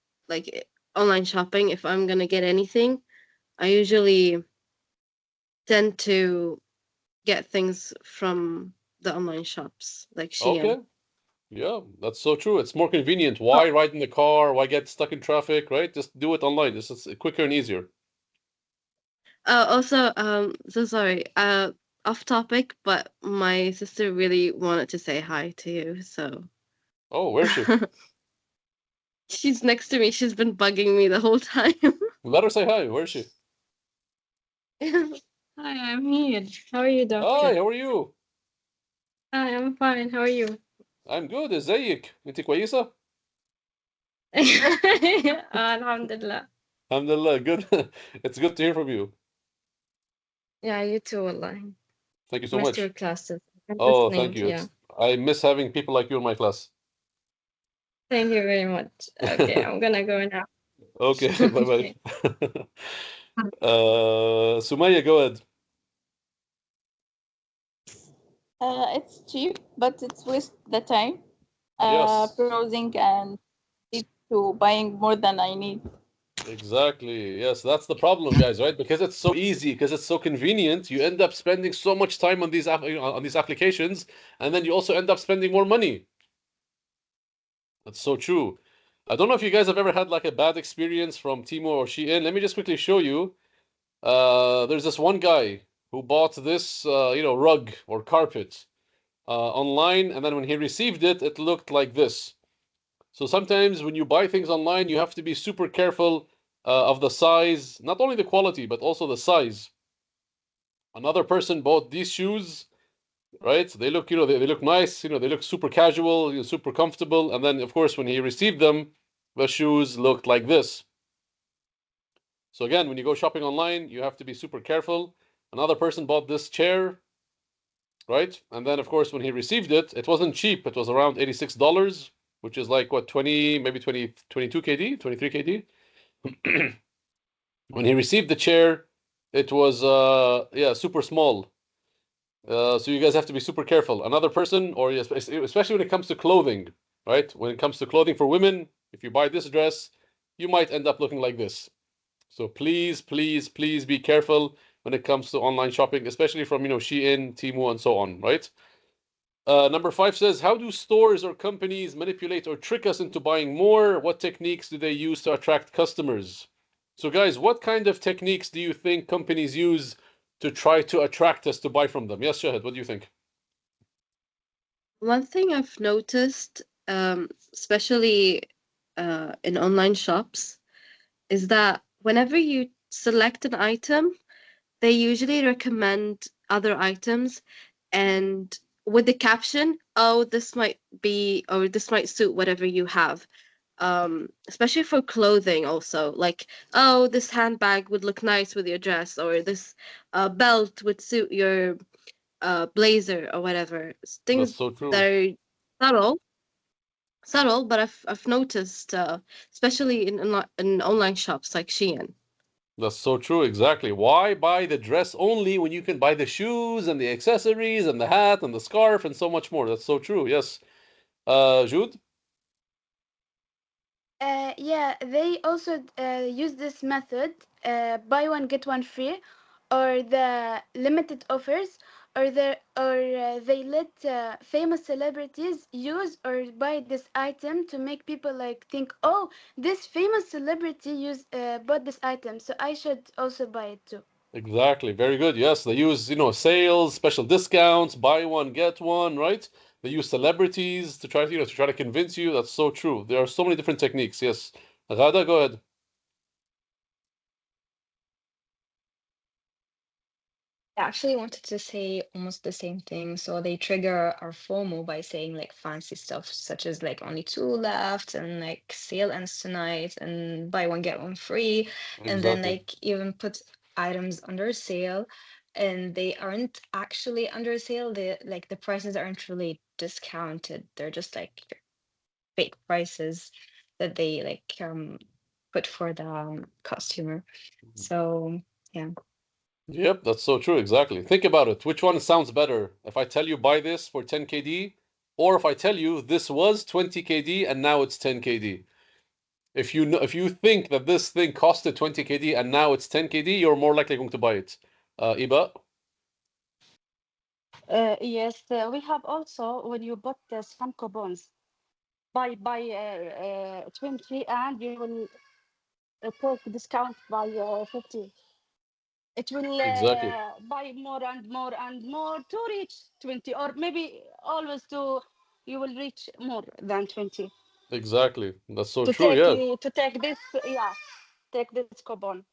online shopping. If I'm gonna get anything, I usually tend to get things from the online shops like Shein. Okay. Yeah, that's so true. It's more convenient. Oh, Why ride in the car? Why get stuck in traffic, right? Just do it online. This is quicker and easier. also, so sorry. Off topic, but my sister really wanted to say hi to you, so Oh, where is she? she's next to me. She's been bugging me the whole time. Let her say hi. Where is she? Hi, I'm here. How are you, Hi, doctor? how are you? Hi, I'm fine. How are you? I'm good. ازيك؟ انت كويسة؟ Alhamdulillah. Alhamdulillah, good. It's good to hear from you. Yeah, you too, wallahi. Thank you so Missed your much. classes. I'm Oh, thank listening, you. yeah. I miss having people like you in my class. Thank you very much. Okay, I'm gonna go now. Okay, bye-bye. Okay. Sumaya, go ahead. It's cheap, but it's waste the time. Yes, Browsing and lead to buying more than I need. exactly. Yes, that's the problem, guys, right? Because it's so easy, because it's so convenient, you end up spending so much time on on these applications, and then you also end up spending more money. That's so true. I don't know if you guys have ever had like a bad experience from Timo or Shein. Let me just quickly show you. There's this one guy who bought this, rug or carpet online, and then when he received it, it looked like this. So sometimes when you buy things online, you have to be super careful of the size, not only the quality, but also the size. Another person bought these shoes, right? They look, they look nice, they look super casual, super comfortable. And then, of course, when he received them, the shoes looked like this. So again, when you go shopping online, you have to be super careful. Another person bought this chair, right? And then, of course, when he received it, it wasn't cheap. It was around $86, which is like what, 20, maybe 20, 22 KD, 23 KD. When he received the chair, it was yeah, super small. So you guys have to be super careful. Another person, or especially when it comes to clothing, right? When it comes to clothing for women, if you buy this dress, you might end up looking like this. So please, please, please be careful when it comes to online shopping, especially from Shein, Temu, and so on, right? Number 5 says, how do stores or companies manipulate or trick us into buying more? What techniques do they use to attract customers? So, guys, what kind of techniques do you think companies use to try to attract us to buy from them? Yes, Shahid, what do you think? One thing I've noticed, especially in online shops, is that whenever you select an item, they usually recommend other items and with the caption, oh, this might be, or this might suit whatever you have. Especially for clothing, also, like, oh, this handbag would look nice with your dress, or this belt would suit your blazer, or whatever. That's Things so that true. are subtle, subtle, but I've noticed, especially in online shops like Shein. That's so true, exactly. Why buy the dress only when you can buy the shoes and the accessories and the hat and the scarf and so much more? That's so true, yes. Jude? Yeah, they also use this method, buy one get one free, or the limited offers, or they let famous celebrities use or buy this item to make people like think, oh, this famous celebrity bought this item, so I should also buy it too. Exactly. Very good. Yes, they use, sales, special discounts, buy one, get one, right? They use celebrities to try to, to try to convince you. That's so true. There are so many different techniques. Yes. Ghada, go ahead. I actually wanted to say almost the same thing. So they trigger our FOMO by saying like fancy stuff, such as like only two left and like sale ends tonight and buy one get one free, and then Exactly. like even put items under sale, and they aren't actually under sale. They like the prices aren't really discounted. They're just like fake prices that they like put for the customer. So yeah. Yep, that's so true. Exactly. Think about it. Which one sounds better? If I tell you buy this for 10 KD, or if I tell you this was 20 KD and now it's 10 KD. If you know, if you think that this thing costed 20 KD and now it's 10 KD, you're more likely going to buy it. Iba? Yes, we have also when you bought some coupons by 20 and you will take discount by 50. It will Exactly. buy more and more and more to reach 20, or maybe always to you will reach more than 20 Exactly. That's so true. Yeah. to take this, yeah, take this coupon.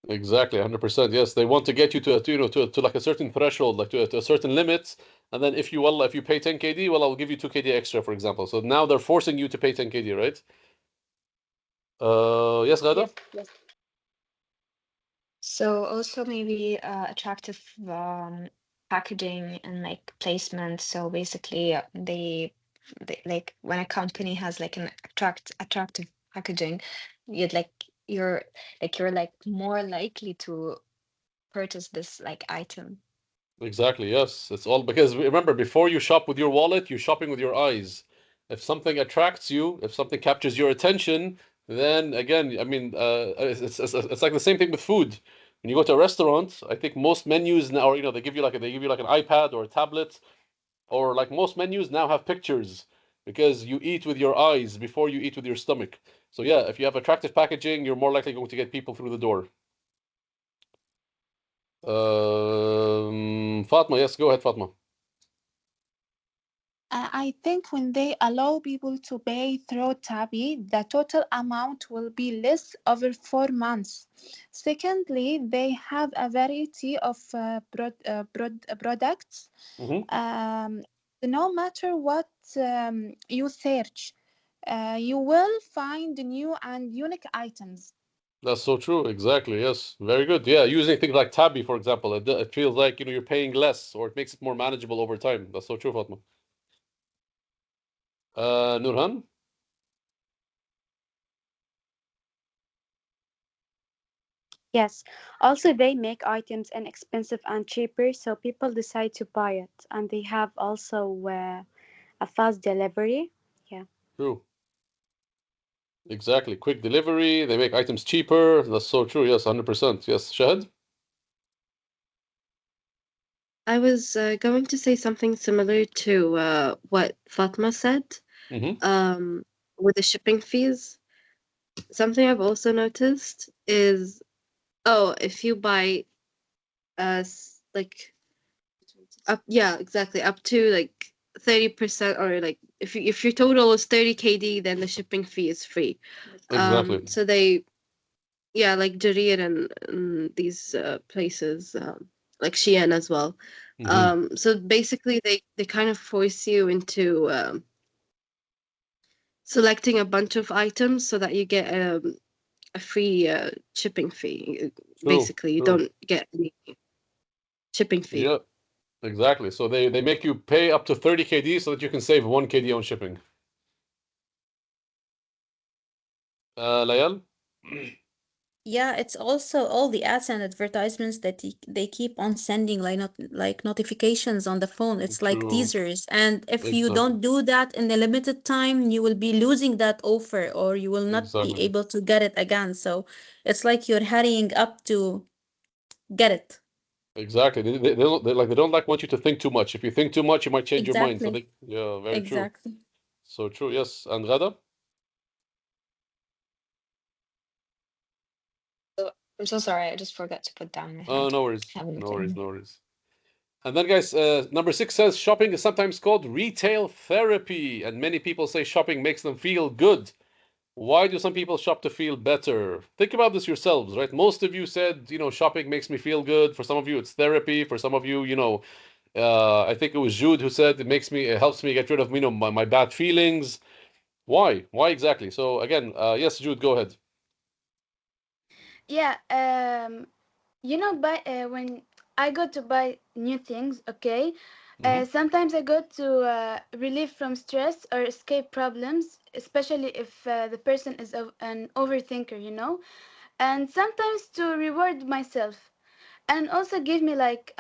Exactly. 100%. Yes, they want to get you to, to like a certain threshold, like to a certain limit, and then if you pay 10 KD, well, I'll give you 2 KD extra, for example. So now they're forcing you to pay 10 KD, right? Yes, Ghada? Yes, yes. So also maybe attractive packaging and like placement. So basically, they like when a company has like an attractive packaging, you'd like you're you're like more likely to purchase this like item. Exactly, yes. It's all because remember, before you shop with your wallet, you're shopping with your eyes. If something attracts you, if something captures your attention, then again, I mean, it's like the same thing with food. When you go to a restaurant, I think most menus now, or they give you like an iPad or a tablet, or like most menus now have pictures because you eat with your eyes before you eat with your stomach. So yeah, if you have attractive packaging, you're more likely going to get people through the door. Fatma, yes, go ahead, Fatma. I think when they allow people to pay through Tabi, the total amount will be less over 4 months. Secondly, they have a variety of products. Hmm. Um, no matter what you search, you will find new and unique items. That's so true. Exactly. Yes. Very good. Yeah. Using things like Tabby, for example, it feels like you're paying less, or it makes it more manageable over time. That's so true, Fatma. Nurhan. Yes. Also, they make items inexpensive and cheaper, so people decide to buy it. And they have also a fast delivery. Yeah. True. Exactly. Quick delivery. They make items cheaper. That's so true. Yes. 100%. Yes. Shahid. I was going to say something similar to what Fatma said Mm-hmm. um, with the shipping fees. Something I've also noticed is, oh, if you buy like up, yeah, exactly, up to like 30%, or like if your total is 30 KD, then the shipping fee is free. Exactly. So they, yeah, like Jarir and these places, like Shein as well. Mm-hmm. So basically, they kind of force you into selecting a bunch of items so that you get a free shipping fee. True. Basically, you True. don't get any shipping fee. Yeah. Exactly. So they make you pay up to 30 KD so that you can save 1 KD on shipping. Layal. Yeah, it's also all the ads and advertisements that they keep on sending like not like notifications on the phone. It's like True. teasers. And if you Exactly. don't do that in a limited time, you will be losing that offer or you will not be Exactly. able to get it again. So it's like you're hurrying up to get it. Exactly. They don't like want you to think too much. If you think too much, you might change your mind. So Exactly. they, yeah, very true. Exactly. So true. Yes. And Ghada? So I'm so sorry, I just forgot to put down my Oh, hand. no worries. Have No worries. anything. No worries. And then, guys, number 6 says shopping is sometimes called retail therapy, and many people say shopping makes them feel good. Why do some people shop to feel better? Think about this yourselves, right? Most of you said, shopping makes me feel good. For some of you, it's therapy. For some of you, I think it was Jude who said it helps me get rid of, my bad feelings. Why? Why exactly? So again, yes, Jude, go ahead. Yeah, when I go to buy new things, okay, Hmm. sometimes I go to relieve from stress or escape problems, especially if the person is an overthinker, and sometimes to reward myself. and also give me like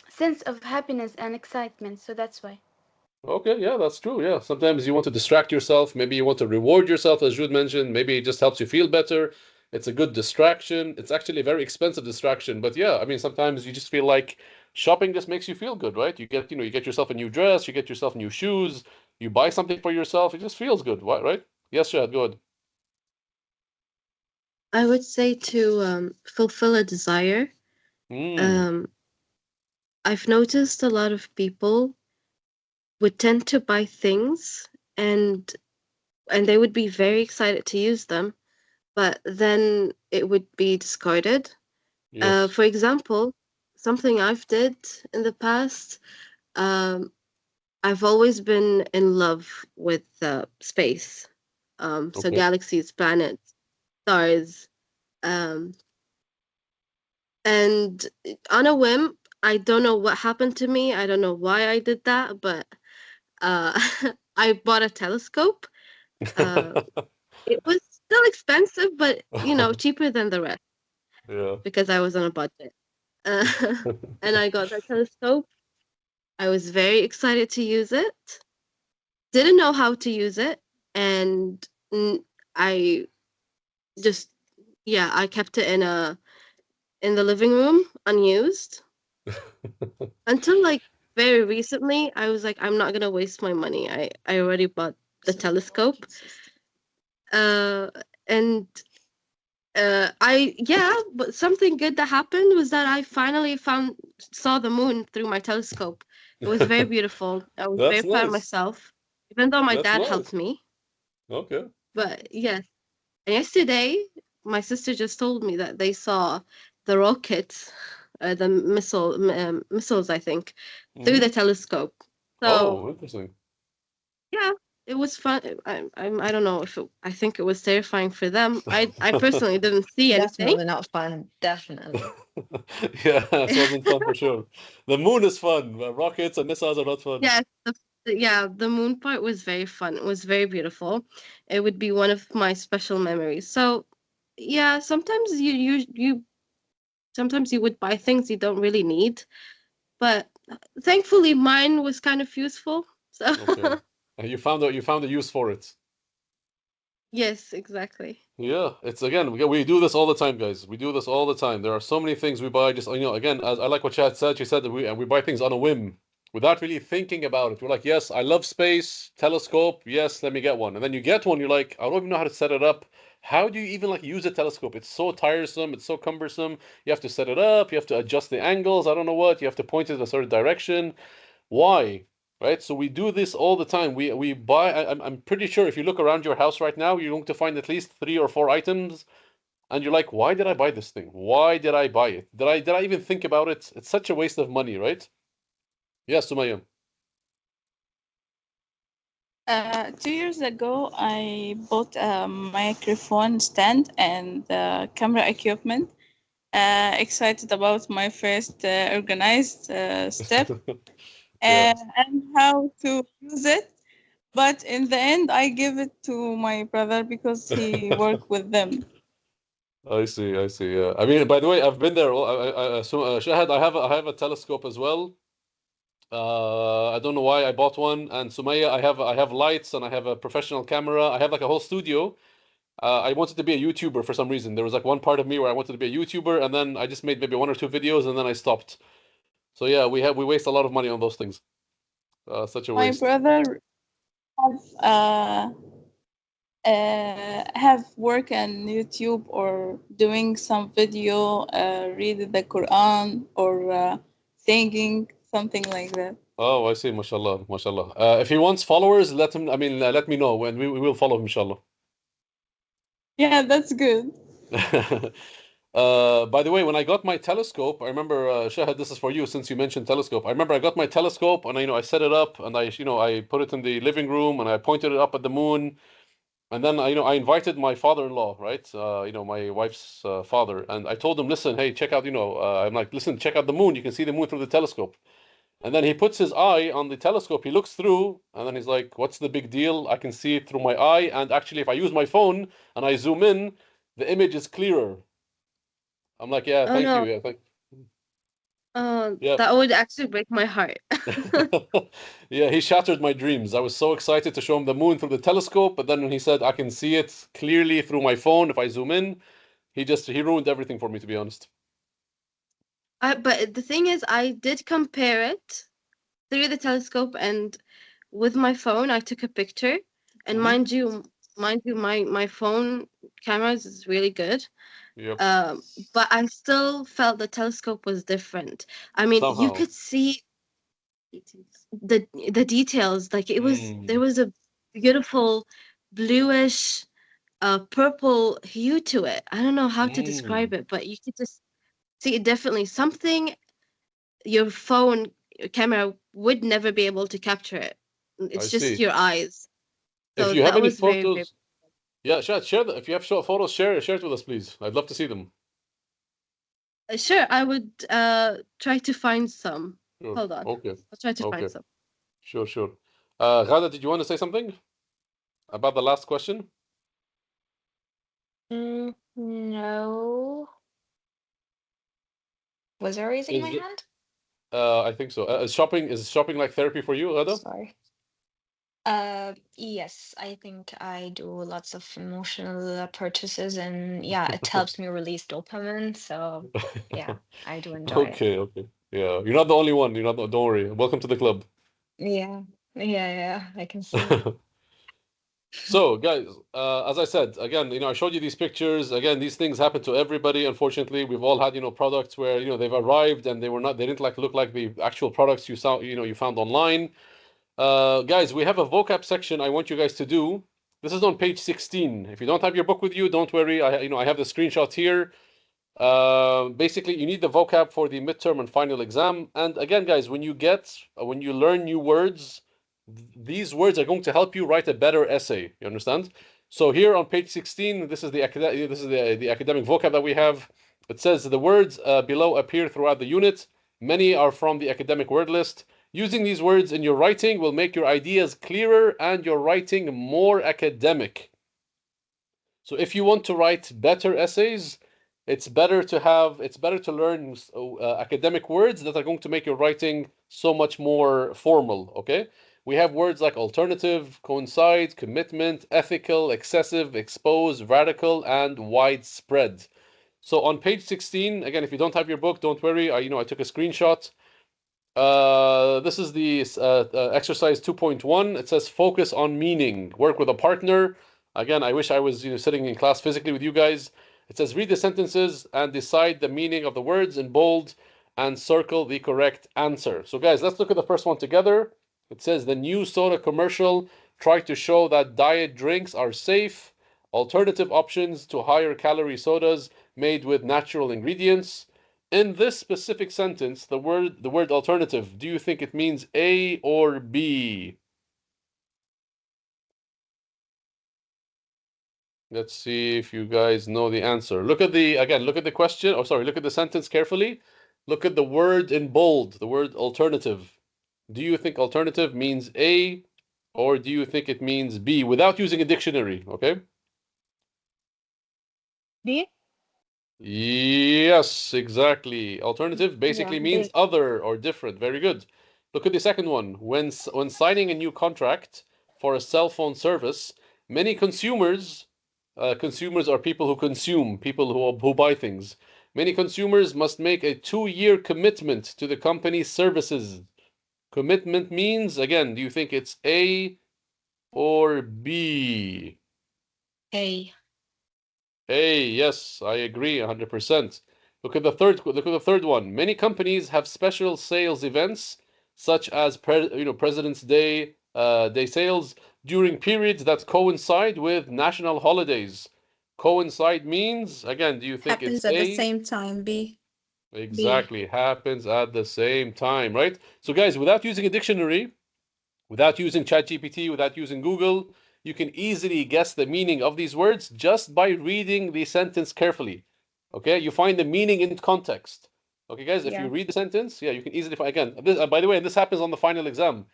sense of happiness and excitement. So that's why. Okay, yeah, that's true. Yeah, sometimes you want to distract yourself. Maybe you want to reward yourself, as Jude mentioned. Maybe it just helps you feel better. It's a good distraction. It's actually a very expensive distraction, but yeah, I mean, sometimes you just feel like shopping just makes you feel good, right? You get yourself a new dress, you get yourself new shoes, you buy something for yourself. It just feels good, right? Yes, Shahad, go ahead. I would say to fulfill a desire. Mm, Um, I've noticed a lot of people would tend to buy things and they would be very excited to use them, but then it would be discarded. yes. For example, something I've did in the past, um, I've always been in love with space. So Okay. galaxies, planets, stars. Um, and on a whim, I don't know what happened to me. I don't know why I did that, but uh, I bought a telescope. Uh, it was still expensive, but cheaper than the rest Yeah. because I was on a budget. Uh, and I got that telescope. I was very excited to use it. Didn't know how to use it, and I just yeah, I kept it in the living room unused until like very recently. I was like, I'm not gonna waste my money. I already bought the telescope. Uh, and but something good that happened was that I finally saw the moon through my telescope. It was very beautiful. I was very That's proud of nice. myself, even though my That's dad helped nice. me. Okay. But yes, and yesterday my sister just told me that they saw the rockets, the missiles, I think, through Hmm. the telescope. So Oh, interesting. yeah, it was fun. I don't know if I think it was terrifying for them. I personally didn't see anything. Definitely not fun. Definitely. Yeah, it wasn't fun for sure. The moon is fun, but rockets and missiles are not fun. Yes, the moon part was very fun. It was very beautiful. It would be one of my special memories. So, yeah, sometimes sometimes you would buy things you don't really need, but thankfully mine was kind of useful. So, Okay. You found a use for it. yes, exactly. Yeah, it's again, we do this all the time, guys. We do this all the time. There are so many things we buy just, again, as I like what Chad said. She said that we buy things on a whim without really thinking about it. We're like, yes, I love space, telescope. Yes, let me get one. And then you get one, you're like, I don't even know how to set it up. How do you even like use a telescope? It's so tiresome, it's so cumbersome. You have to set it up, you have to adjust the angles, I don't know what, you have to point it in a certain direction. Why? Right? So we do this all the time. We buy. I'm pretty sure if you look around your house right now, you're going to find at least 3 or 4 items, and you're like, why did I buy this thing? Why did I buy it? Did I even think about it? It's such a waste of money, right? Yes, Sumaya. 2 years ago, I bought a microphone stand and camera equipment. Excited about my first organized step Yeah, and how to use it. But in the end, I give it to my brother because he worked with them. I see. I see. Yeah. I mean, by the way, I've been there. Shahad, I have a telescope as well. I don't know why I bought one. And Sumaya, I have lights and I have a professional camera. I have like a whole studio. I wanted to be a YouTuber for some reason. There was like one part of me where I wanted to be a YouTuber, and then I just made maybe 1 or 2 videos, and then I stopped. So yeah, we waste a lot of money on those things. Such a My waste. brother have work on YouTube or doing some video, read the Quran or singing, something like that. Oh, I see. Mashallah, mashallah. If he wants followers, let him. I mean, let me know, and we will follow him, inshallah. Yeah, that's good. By the way, when I got my telescope, I remember, Shahad, this is for you since you mentioned telescope. I remember I got my telescope and I set it up and I put it in the living room and I pointed it up at the moon. And then I invited my father-in-law, right? My wife's father, and I told him, listen, hey, check out, I'm like, listen, check out the moon. You can see the moon through the telescope. And then he puts his eye on the telescope. He looks through, and then he's like, what's the big deal? I can see it through my eye. And actually, if I use my phone and I zoom in, the image is clearer. I'm like, yeah, Oh thank you. no, Yeah, Yeah. That would actually break my heart. Yeah, he shattered my dreams. I was so excited to show him the moon through the telescope, but then when he said I can see it clearly through my phone if I zoom in, he ruined everything for me, to be honest. But the thing is, I did compare it through the telescope and with my phone. I took a picture, and Mhm. mind you, my phone cameras is really good. Yep. But I still felt the telescope was different. I mean, you Somehow. could see the details. Like there Mm. was a beautiful bluish purple hue to it. I don't know how to Mm. describe it, but you could just see it definitely something your phone camera would never be able to capture it. I It's just see. your eyes. If So you have that any was very, very. photos, yeah, share that. If you have photos, share it with us, please. I'd love to see them. Sure, I would try to find some. Sure. Hold on. Okay. I'll try to find Okay. some. Sure, sure. Ghada, did you want to say something about the last question? No. Was there raising my Is hand? I think so. Is shopping like therapy for you, Ghada? Sorry. Yes, I think I do lots of emotional purchases, and yeah, it helps me release dopamine. So yeah, I do enjoy it. Okay, okay. Yeah, you're not the only one. You're not. Don't worry. Welcome to the club. Yeah, yeah, I can see. So, guys, as I said, again, I showed you these pictures. Again, these things happen to everybody. Unfortunately, we've all had, products where, they've arrived and they didn't like look like the actual products you found online. Guys, we have a vocab section I want you guys to do. This is on page 16. If you don't have your book with you, don't worry. I have the screenshot here. Basically, you need the vocab for the midterm and final exam. And again, guys, when you learn new words, these words are going to help you write a better essay. You understand? So here on page 16, this is the academic vocab that we have. It says the words below appear throughout the unit. Many are from the academic word list. Using these words in your writing will make your ideas clearer and your writing more academic. So if you want to write better essays, it's better to learn academic words that are going to make your writing so much more formal, okay? We have words like alternative, coincide, commitment, ethical, excessive, expose, radical, and widespread. So on page 16, again, if you don't have your book, don't worry. I took a screenshot. This is the exercise 2.1. It says focus on meaning. Work with a partner. Again, I wish I was sitting in class physically with you guys. It says read the sentences and decide the meaning of the words in bold and circle the correct answer. So guys, let's look at the first one together. It says the new soda commercial tried to show that diet drinks are safe. Alternative options to higher calorie sodas made with natural ingredients. In this specific sentence, the word alternative, do you think it means A or B? Let's see if you guys know the answer. Look at the question. Oh, sorry, look at the sentence carefully. Look at the word in bold, the word alternative. Do you think alternative means A or do you think it means B without using a dictionary? Okay. B? Yes, exactly. Alternative Yeah, basically means B. other or different. Very good. Look at the second one. When signing a new contract for a cell phone service, many consumers are people who consume, people who buy things. Many consumers must make a 2-year commitment to the company's services. Commitment means, again, do you think it's A or B? A. Hey, yes, I agree 100%. Look at the third one. Many companies have special sales events such as President's Day, day sales during periods that coincide with national holidays. Coincide means, again, do you think it's Happens at the A? same time, B. B. Exactly, happens at the same time, right? So guys, without using a dictionary, without using ChatGPT, without using Google, you can easily guess the meaning of these words just by reading the sentence carefully. Okay, you find the meaning in context. Okay, guys, if you Yeah. read the sentence, yeah, you can easily find. Again, this, by the way, and this happens on the final exam.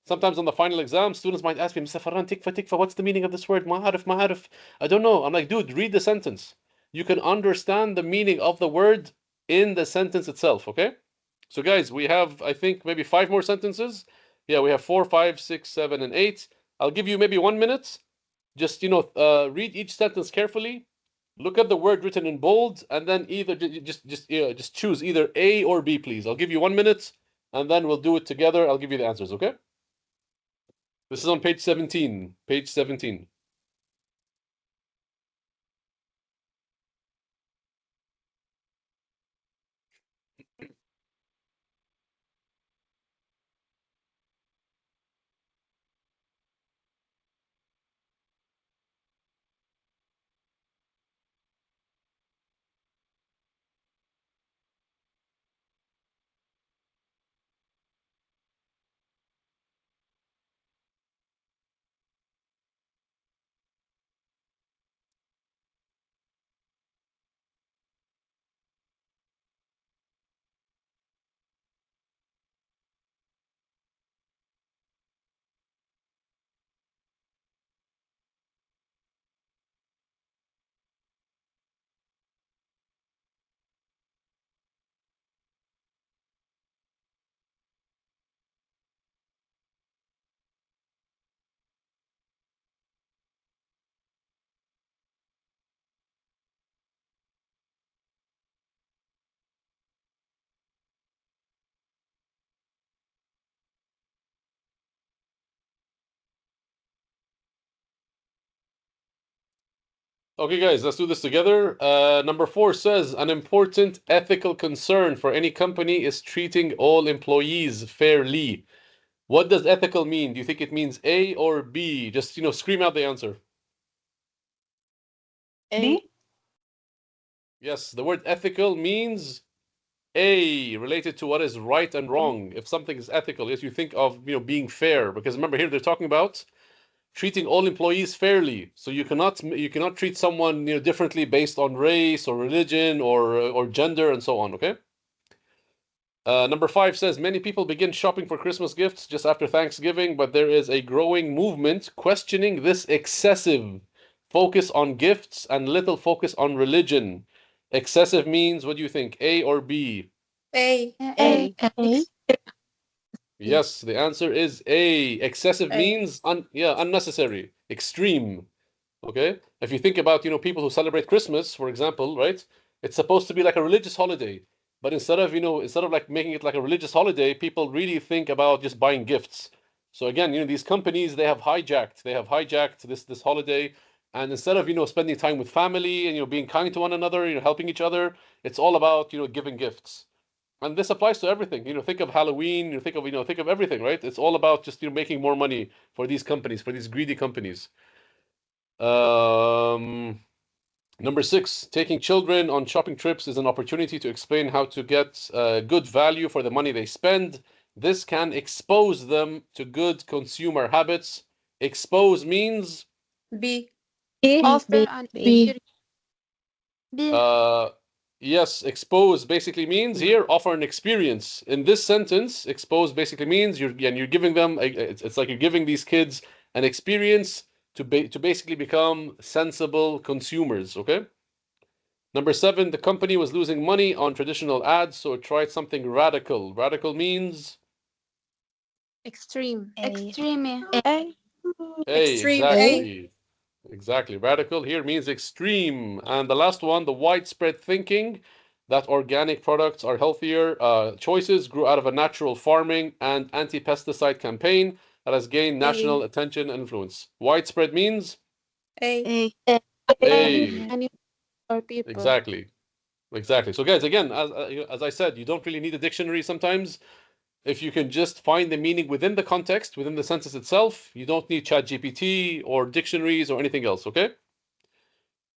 Sometimes on the final exam, students might ask me, Mr. Farhan, tikfa, what's the meaning of this word? Ma'arif, ma'arif. I don't know. I'm like, dude, read the sentence. You can understand the meaning of the word in the sentence itself, okay? So, guys, we have, I think, maybe 5 more sentences. Yeah, we have 4, 5, 6, 7, and 8. I'll give you maybe 1 minute. Just, read each sentence carefully. Look at the word written in bold, and then either just choose either A or B, please. I'll give you 1 minute, and then we'll do it together. I'll give you the answers, okay? This is on page 17. Page 17. Okay, guys, let's do this together. Number 4 says an important ethical concern for any company is treating all employees fairly. What does ethical mean? Do you think it means A or B? Just, scream out the answer. B? Yes, the word ethical means A, related to what is right and wrong. If something is ethical, yes, you think of, being fair. Because remember here they're talking about treating all employees fairly. So you cannot treat someone differently based on race or religion or gender and so on. Okay. Number 5 says many people begin shopping for Christmas gifts just after Thanksgiving, but there is a growing movement questioning this excessive focus on gifts and little focus on religion. Excessive means, what do you think? A or B? A. A. A. Yes, the answer is A. Excessive A. means unnecessary, extreme. Okay? If you think about, people who celebrate Christmas, for example, right? It's supposed to be like a religious holiday. But instead of like making it like a religious holiday, people really think about just buying gifts. So again, these companies they have hijacked this holiday, and instead of spending time with family and being kind to one another, helping each other, it's all about giving gifts. And this applies to everything. Think of Halloween, think of everything, right? It's all about just making more money for these companies, for these greedy companies. Um, Number 6, taking children on shopping trips is an opportunity to explain how to get good value for the money they spend. This can expose them to good consumer habits. Expose means B. B. Offer B. an B. experience. B. uh, yes, expose basically means here offer an experience. In this sentence, expose basically means you're giving them it's like you're giving these kids an experience to basically become sensible consumers, okay? Number 7, the company was losing money on traditional ads, so it tried something radical. Radical means Extreme. A. Extreme. A. A, Extreme A. exactly. Exactly. Radical here means extreme. And the last one, the widespread thinking that organic products are healthier choices grew out of a natural farming and anti-pesticide campaign that has gained A. national attention and influence. Widespread means A. A. A. Any or people. Exactly. Exactly. So guys, again, as I said, you don't really need a dictionary sometimes. If you can just find the meaning within the context, within the sentence itself, you don't need ChatGPT or dictionaries or anything else, okay?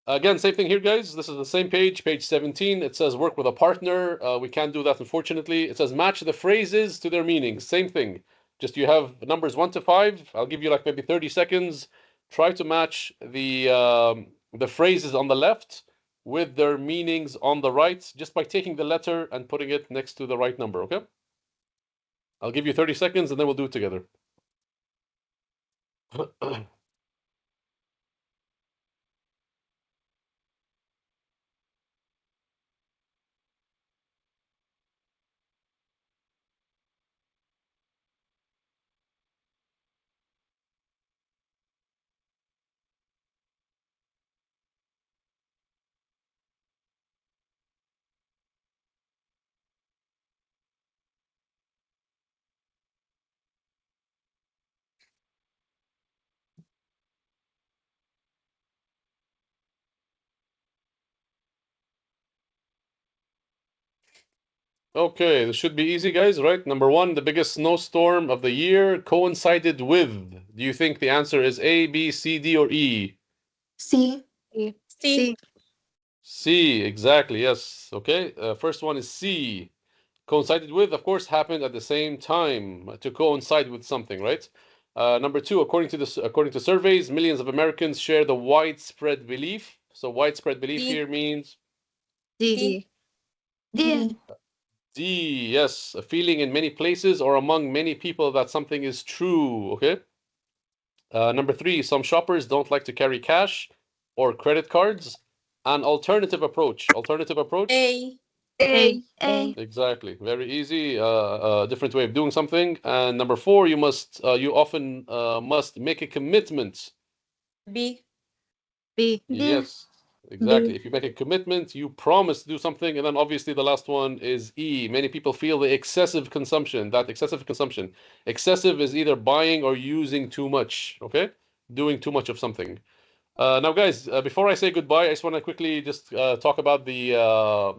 Again, same thing here, guys. This is the same page, page 17. It says work with a partner. We can't do that, unfortunately. It says match the phrases to their meanings. Same thing. Just you have numbers 1 to 5. I'll give you like maybe 30 seconds. Try to match the phrases on the left with their meanings on the right, just by taking the letter and putting it next to the right number, okay? I'll give you 30 seconds and then we'll do it together. Okay, this should be easy, guys, right? Number one, the biggest snowstorm of the year coincided with. Do you think the answer is A, B, C, D, or E? C. C. C. C, exactly, yes. Okay, first one is C. Coincided with, of course, happened at the same time to coincide with something, right? Number two, according to surveys, millions of Americans share the widespread belief. So widespread belief D. here means D. D. D. D, yes, a feeling in many places or among many people that something is true, okay? Number three, some shoppers don't like to carry cash or credit cards. An alternative approach. Alternative approach? A. A. A. Exactly. Very easy. Different way of doing something. And number four, you often must make a commitment. B. B. B. Yes, B. exactly. If you make a commitment, you promise to do something. And then obviously the last one is E. Many people feel the excessive consumption, that excessive consumption. Excessive is either buying or using too much, okay? Doing too much of something. Now, guys, before I say goodbye, I just want to quickly just talk about the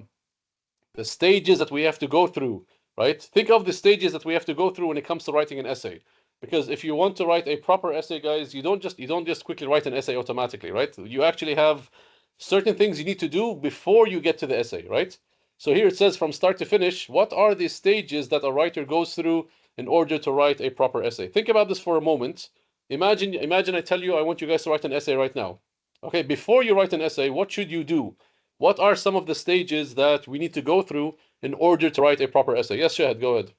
stages that we have to go through, right? Think of the stages that we have to go through when it comes to writing an essay. Because if you want to write a proper essay, guys, you don't just quickly write an essay automatically, right? You actually have certain things you need to do before you get to the essay, right? So here it says from start to finish, what are the stages that a writer goes through in order to write a proper essay? Think about this for a moment. Imagine I tell you I want you guys to write an essay right now. Okay, before you write an essay, what should you do? What are some of the stages that we need to go through in order to write a proper essay? Yes, Shahid, go ahead.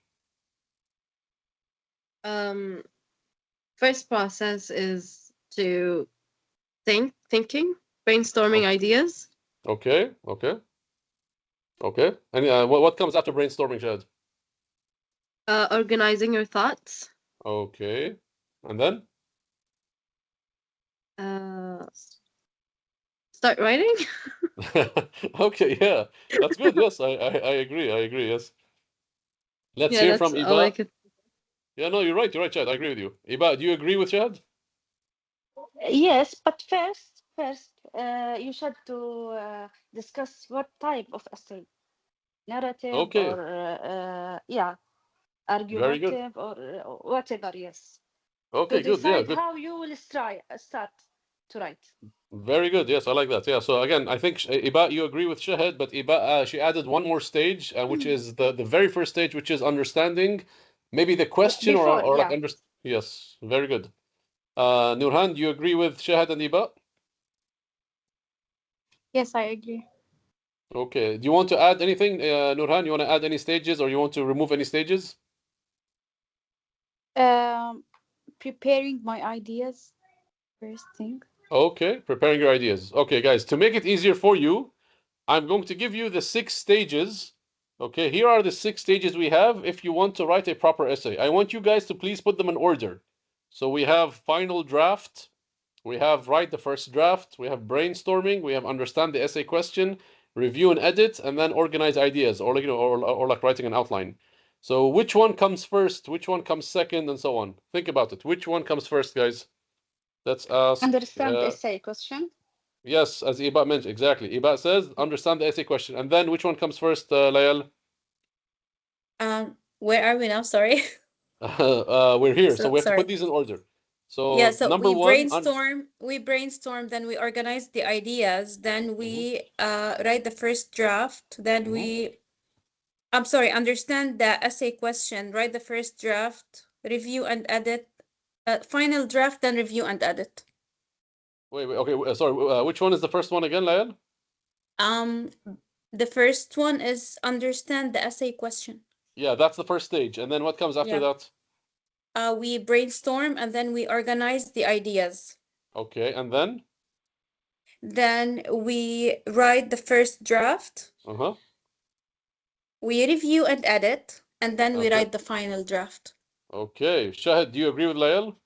Um, First process is to thinking, brainstorming ideas, Okay, okay, okay. And what comes after brainstorming, Shahid? organizing your thoughts, Okay, and then? uh, start writing. Okay, yeah, that's good. Yes, I agree. I agree. Yes. Let's Yeah, hear that's from all I Iba. could. Yeah, no, you're right. You're right, Shahid. I agree with you. Iba, do you agree with Shahid? Yes, but first, you should to discuss what type of essay, narrative Okay, or yeah, very good. argumentative or whatever. Yes, to Okay, good. Yeah, decide good. how you will start to write. Very good. Yes, I like that. Yeah. So again, I think Iba, you agree with Shahid, but Iba, she added one more stage, which is the very first stage, which is understanding maybe the question Before, or like yeah. under. Yes, very good. Nurhan, do you agree with Shahid and Iba? Yes, I agree. Okay. Do you want to add anything, Nurhan? You want to add any stages, or you want to remove any stages? Um, Preparing my ideas first thing. Okay, preparing your ideas. Okay, guys, to make it easier for you, I'm going to give you the 6 stages. Okay, here are the 6 stages we have if you want to write a proper essay. I want you guys to please put them in order. So we have final draft, we have write the first draft, we have brainstorming, we have understand the essay question, review and edit, and then organize ideas, or like or like writing an outline. So which one comes first? Which one comes second, and so on? Think about it. Which one comes first, guys? Let's ask. Understand the essay question. Yes, as Iba mentioned, exactly. Iba says, understand the essay question. And then which one comes first, Layal? Where are we now? Sorry. We're here, so So we have to put sorry. these in order. Yeah, So so number one, we brainstorm, then we organize the ideas, then Mhm, we write the first draft, then mhm. I'm sorry, understand the essay question, write the first draft, review and edit, final draft, then review and edit. Wait, okay, sorry. Which one is the first one again, Layal? Um, the first one is understand the essay question. Yeah, that's the first stage. And then what comes after Yeah. that? We brainstorm and then we organize the ideas. Okay, and then? Then we write the first draft. Uh-huh. We review and edit, and then we Okay. write the final draft. Okay. Shahid, do you agree with Layal?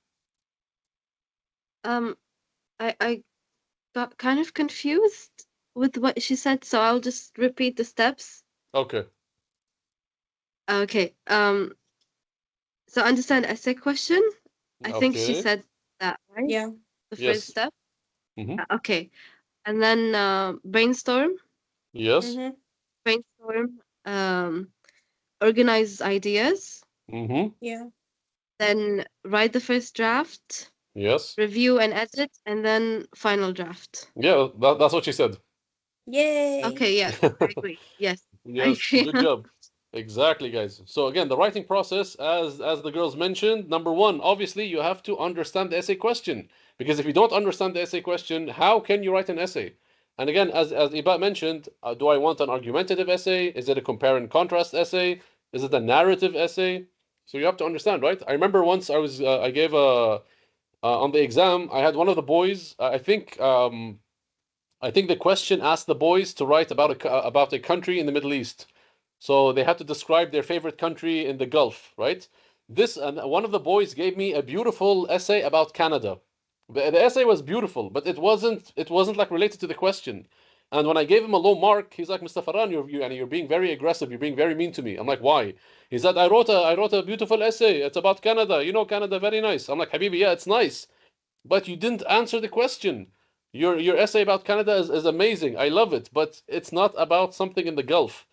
Um, I got kind of confused with what she said, so I'll just repeat the steps. Okay. Okay. So understand essay question. I think she Okay. said that, right? Yeah. The first Yes. step. Mm-hmm. Okay. And then brainstorm. Yes. Mm-hmm. Brainstorm. organize ideas, Yeah. then write the first draft, Yes. review and edit, and then final draft. Yeah, that's what she said. Yay. Okay, yes, I agree. Yes, I Yes, agree. good job. Exactly, guys. So again, the writing process, as the girls mentioned, number one, obviously you have to understand the essay question. Because if you don't understand the essay question, how can you write an essay? And again, as Iba mentioned, do I want an argumentative essay? Is it a compare and contrast essay? Is it a narrative essay? So you have to understand, right? I remember once I gave a on the exam, I had one of the boys. I think the question asked the boys to write about a country in the Middle East. So they had to describe their favorite country in the Gulf, right? This and one of the boys gave me a beautiful essay about Canada. The essay was beautiful, but it wasn't like related to the question. And when I gave him a low mark, he's like, Mr. Farhan, you're being very aggressive. You're being very mean to me. I'm like, why? He said, I wrote a beautiful essay. It's about Canada. You know Canada, very nice. I'm like, Habibi, yeah, it's nice, but you didn't answer the question. Your essay about Canada is amazing. I love it, but it's not about something in the Gulf.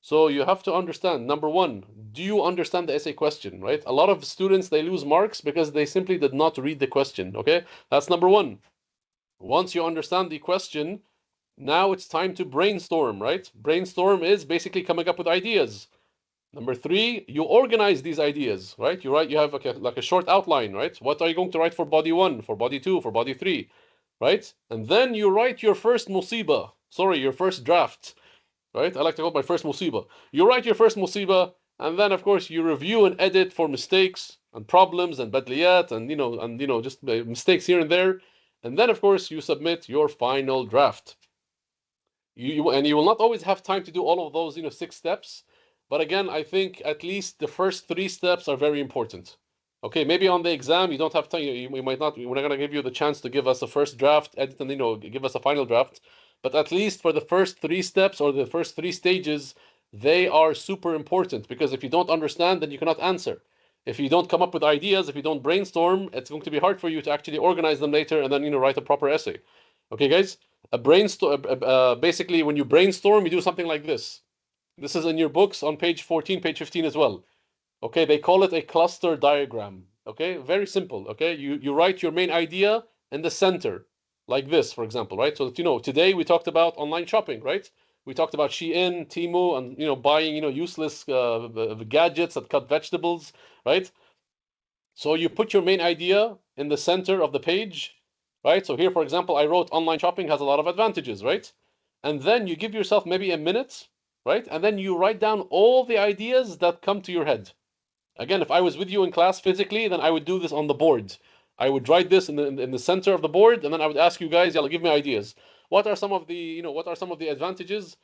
So you have to understand, number one, do you understand the essay question, right? A lot of students, they lose marks because they simply did not read the question, okay? That's number one. Once you understand the question, now it's time to brainstorm, right? Brainstorm is basically coming up with ideas. Number three, you organize these ideas, right? You have like a short outline, right? What are you going to write for body one, for body two, for body three, right? And then you write your first musiba, sorry, your first draft, right? I like to call it my first musiba. You write your first musiba, and then of course you review and edit for mistakes and problems and badliyat and just mistakes here and there, and then of course you submit your final draft. You will not always have time to do all of those 6 steps, but again, I think at least the first 3 steps are very important. Okay, maybe on the exam you don't have time. We might not. We're not gonna give you the chance to give us a first draft, edit, and give us a final draft. But at least for the first 3 steps or the first 3 stages, they are super important because if you don't understand, then you cannot answer. If you don't come up with ideas, if you don't brainstorm, it's going to be hard for you to actually organize them later and then write a proper essay. Okay, guys. A brainstorm. Basically, when you brainstorm, you do something like this. This is in your books on page 14, page 15 as well. Okay, they call it a cluster diagram. Okay, very simple. Okay, you write your main idea in the center, like this, for example, right? So that today we talked about online shopping, right? We talked about Shein, Temu, and buying useless gadgets that cut vegetables, right? So you put your main idea in the center of the page, right? So here, for example, I wrote online shopping has a lot of advantages, right? And then you give yourself maybe a minute, right? And then you write down all the ideas that come to your head. Again, if I was with you in class physically, then I would do this on the board. I would write this in the center of the board, and then I would ask you guys, y'all give me ideas. What are some of the advantages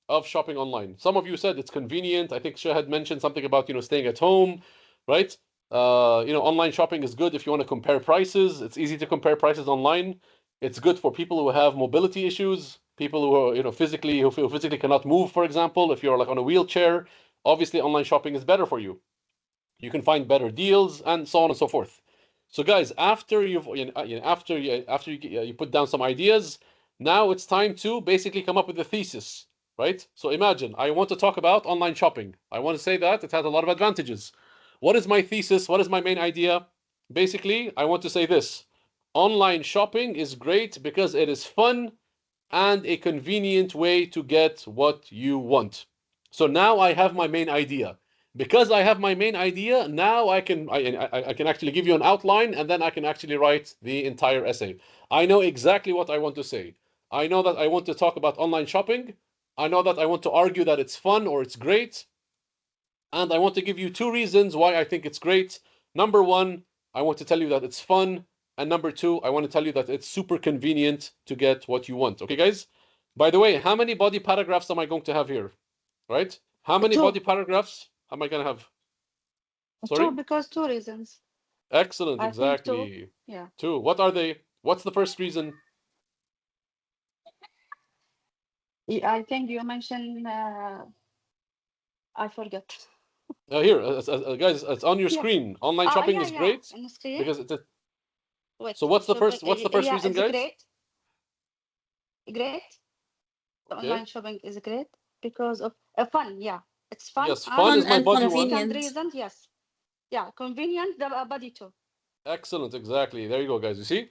of shopping online? Some of you said it's convenient. I think Shah had mentioned something about staying at home, right? Online shopping is good if you want to compare prices. It's easy to compare prices online. It's good for people who have mobility issues, people who are who physically cannot move, for example. If you're like on a wheelchair, obviously online shopping is better for you. You can find better deals and so on and so forth. So guys, after you put down some ideas, now it's time to basically come up with a thesis, right? So imagine I want to talk about online shopping. I want to say that it has a lot of advantages. What is my thesis? What is my main idea? Basically, I want to say this. Online shopping is great because it is fun and a convenient way to get what you want. So now I have my main idea. Because I have my main idea, now I can actually give you an outline and then I can actually write the entire essay. I know exactly what I want to say. I know that I want to talk about online shopping. I know that I want to argue that it's fun or it's great. And I want to give you 2 reasons why I think it's great. Number one, I want to tell you that it's fun. And number two, I want to tell you that it's super convenient to get what you want. Okay, guys? By the way, how many body paragraphs am I going to have here? Right? How many Two. body paragraphs am I going to have? Two, Sorry? because 2 reasons. Excellent, I think two. exactly. Yeah. 2. What are they? What's the first reason? I think you mentioned, I forget. Here, guys, it's on your Yeah. screen. Online shopping Yeah, is yeah. great On the screen. because it's a. Wait. So what's the Shopping. first? What's the first Yeah, reason, it's guys? great. Great. The Okay. online shopping is great because of fun. Yeah. It's fun. Yes, fun is my and body one. Second convenient. reason, yes. Yeah, convenient, the body too. Excellent, exactly. There you go, guys. You see?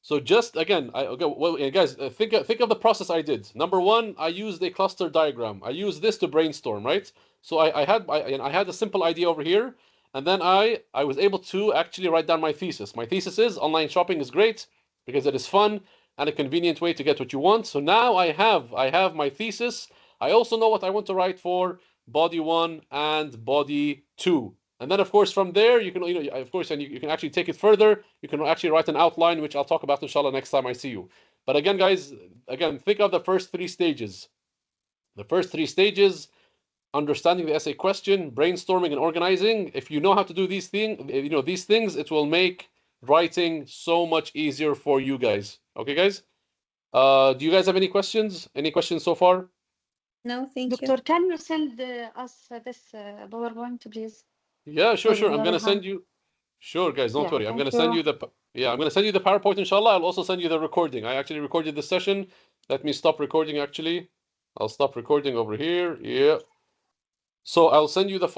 So just again, okay, well, guys, think of the process I did. Number one, I used a cluster diagram. I used this to brainstorm, right? So I had a simple idea over here, and then I was able to actually write down my thesis. My thesis is online shopping is great because it is fun and a convenient way to get what you want. So now I have my thesis. I also know what I want to write for body one and body two. And then, of course, from there, you can, of course, and you can actually take it further. You can actually write an outline, which I'll talk about, inshallah, next time I see you. But again, guys, again, think of the first three stages. The first three stages: understanding the essay question, brainstorming, and organizing. If you know how to do these things, it will make writing so much easier for you guys. Okay, guys. Do you guys have any questions? Any questions so far? No, thank you. Doctor, can you send us this PowerPoint, please? Yeah, sure, Because we sure. I'm never gonna have. send you. Sure, guys, don't Yeah, worry. I'm thank gonna send you. you the. Yeah, I'm gonna send you the PowerPoint, inshallah. I'll also send you the recording. I actually recorded this session. Let me stop recording. Actually, I'll stop recording over here. Yeah. So I'll send you the.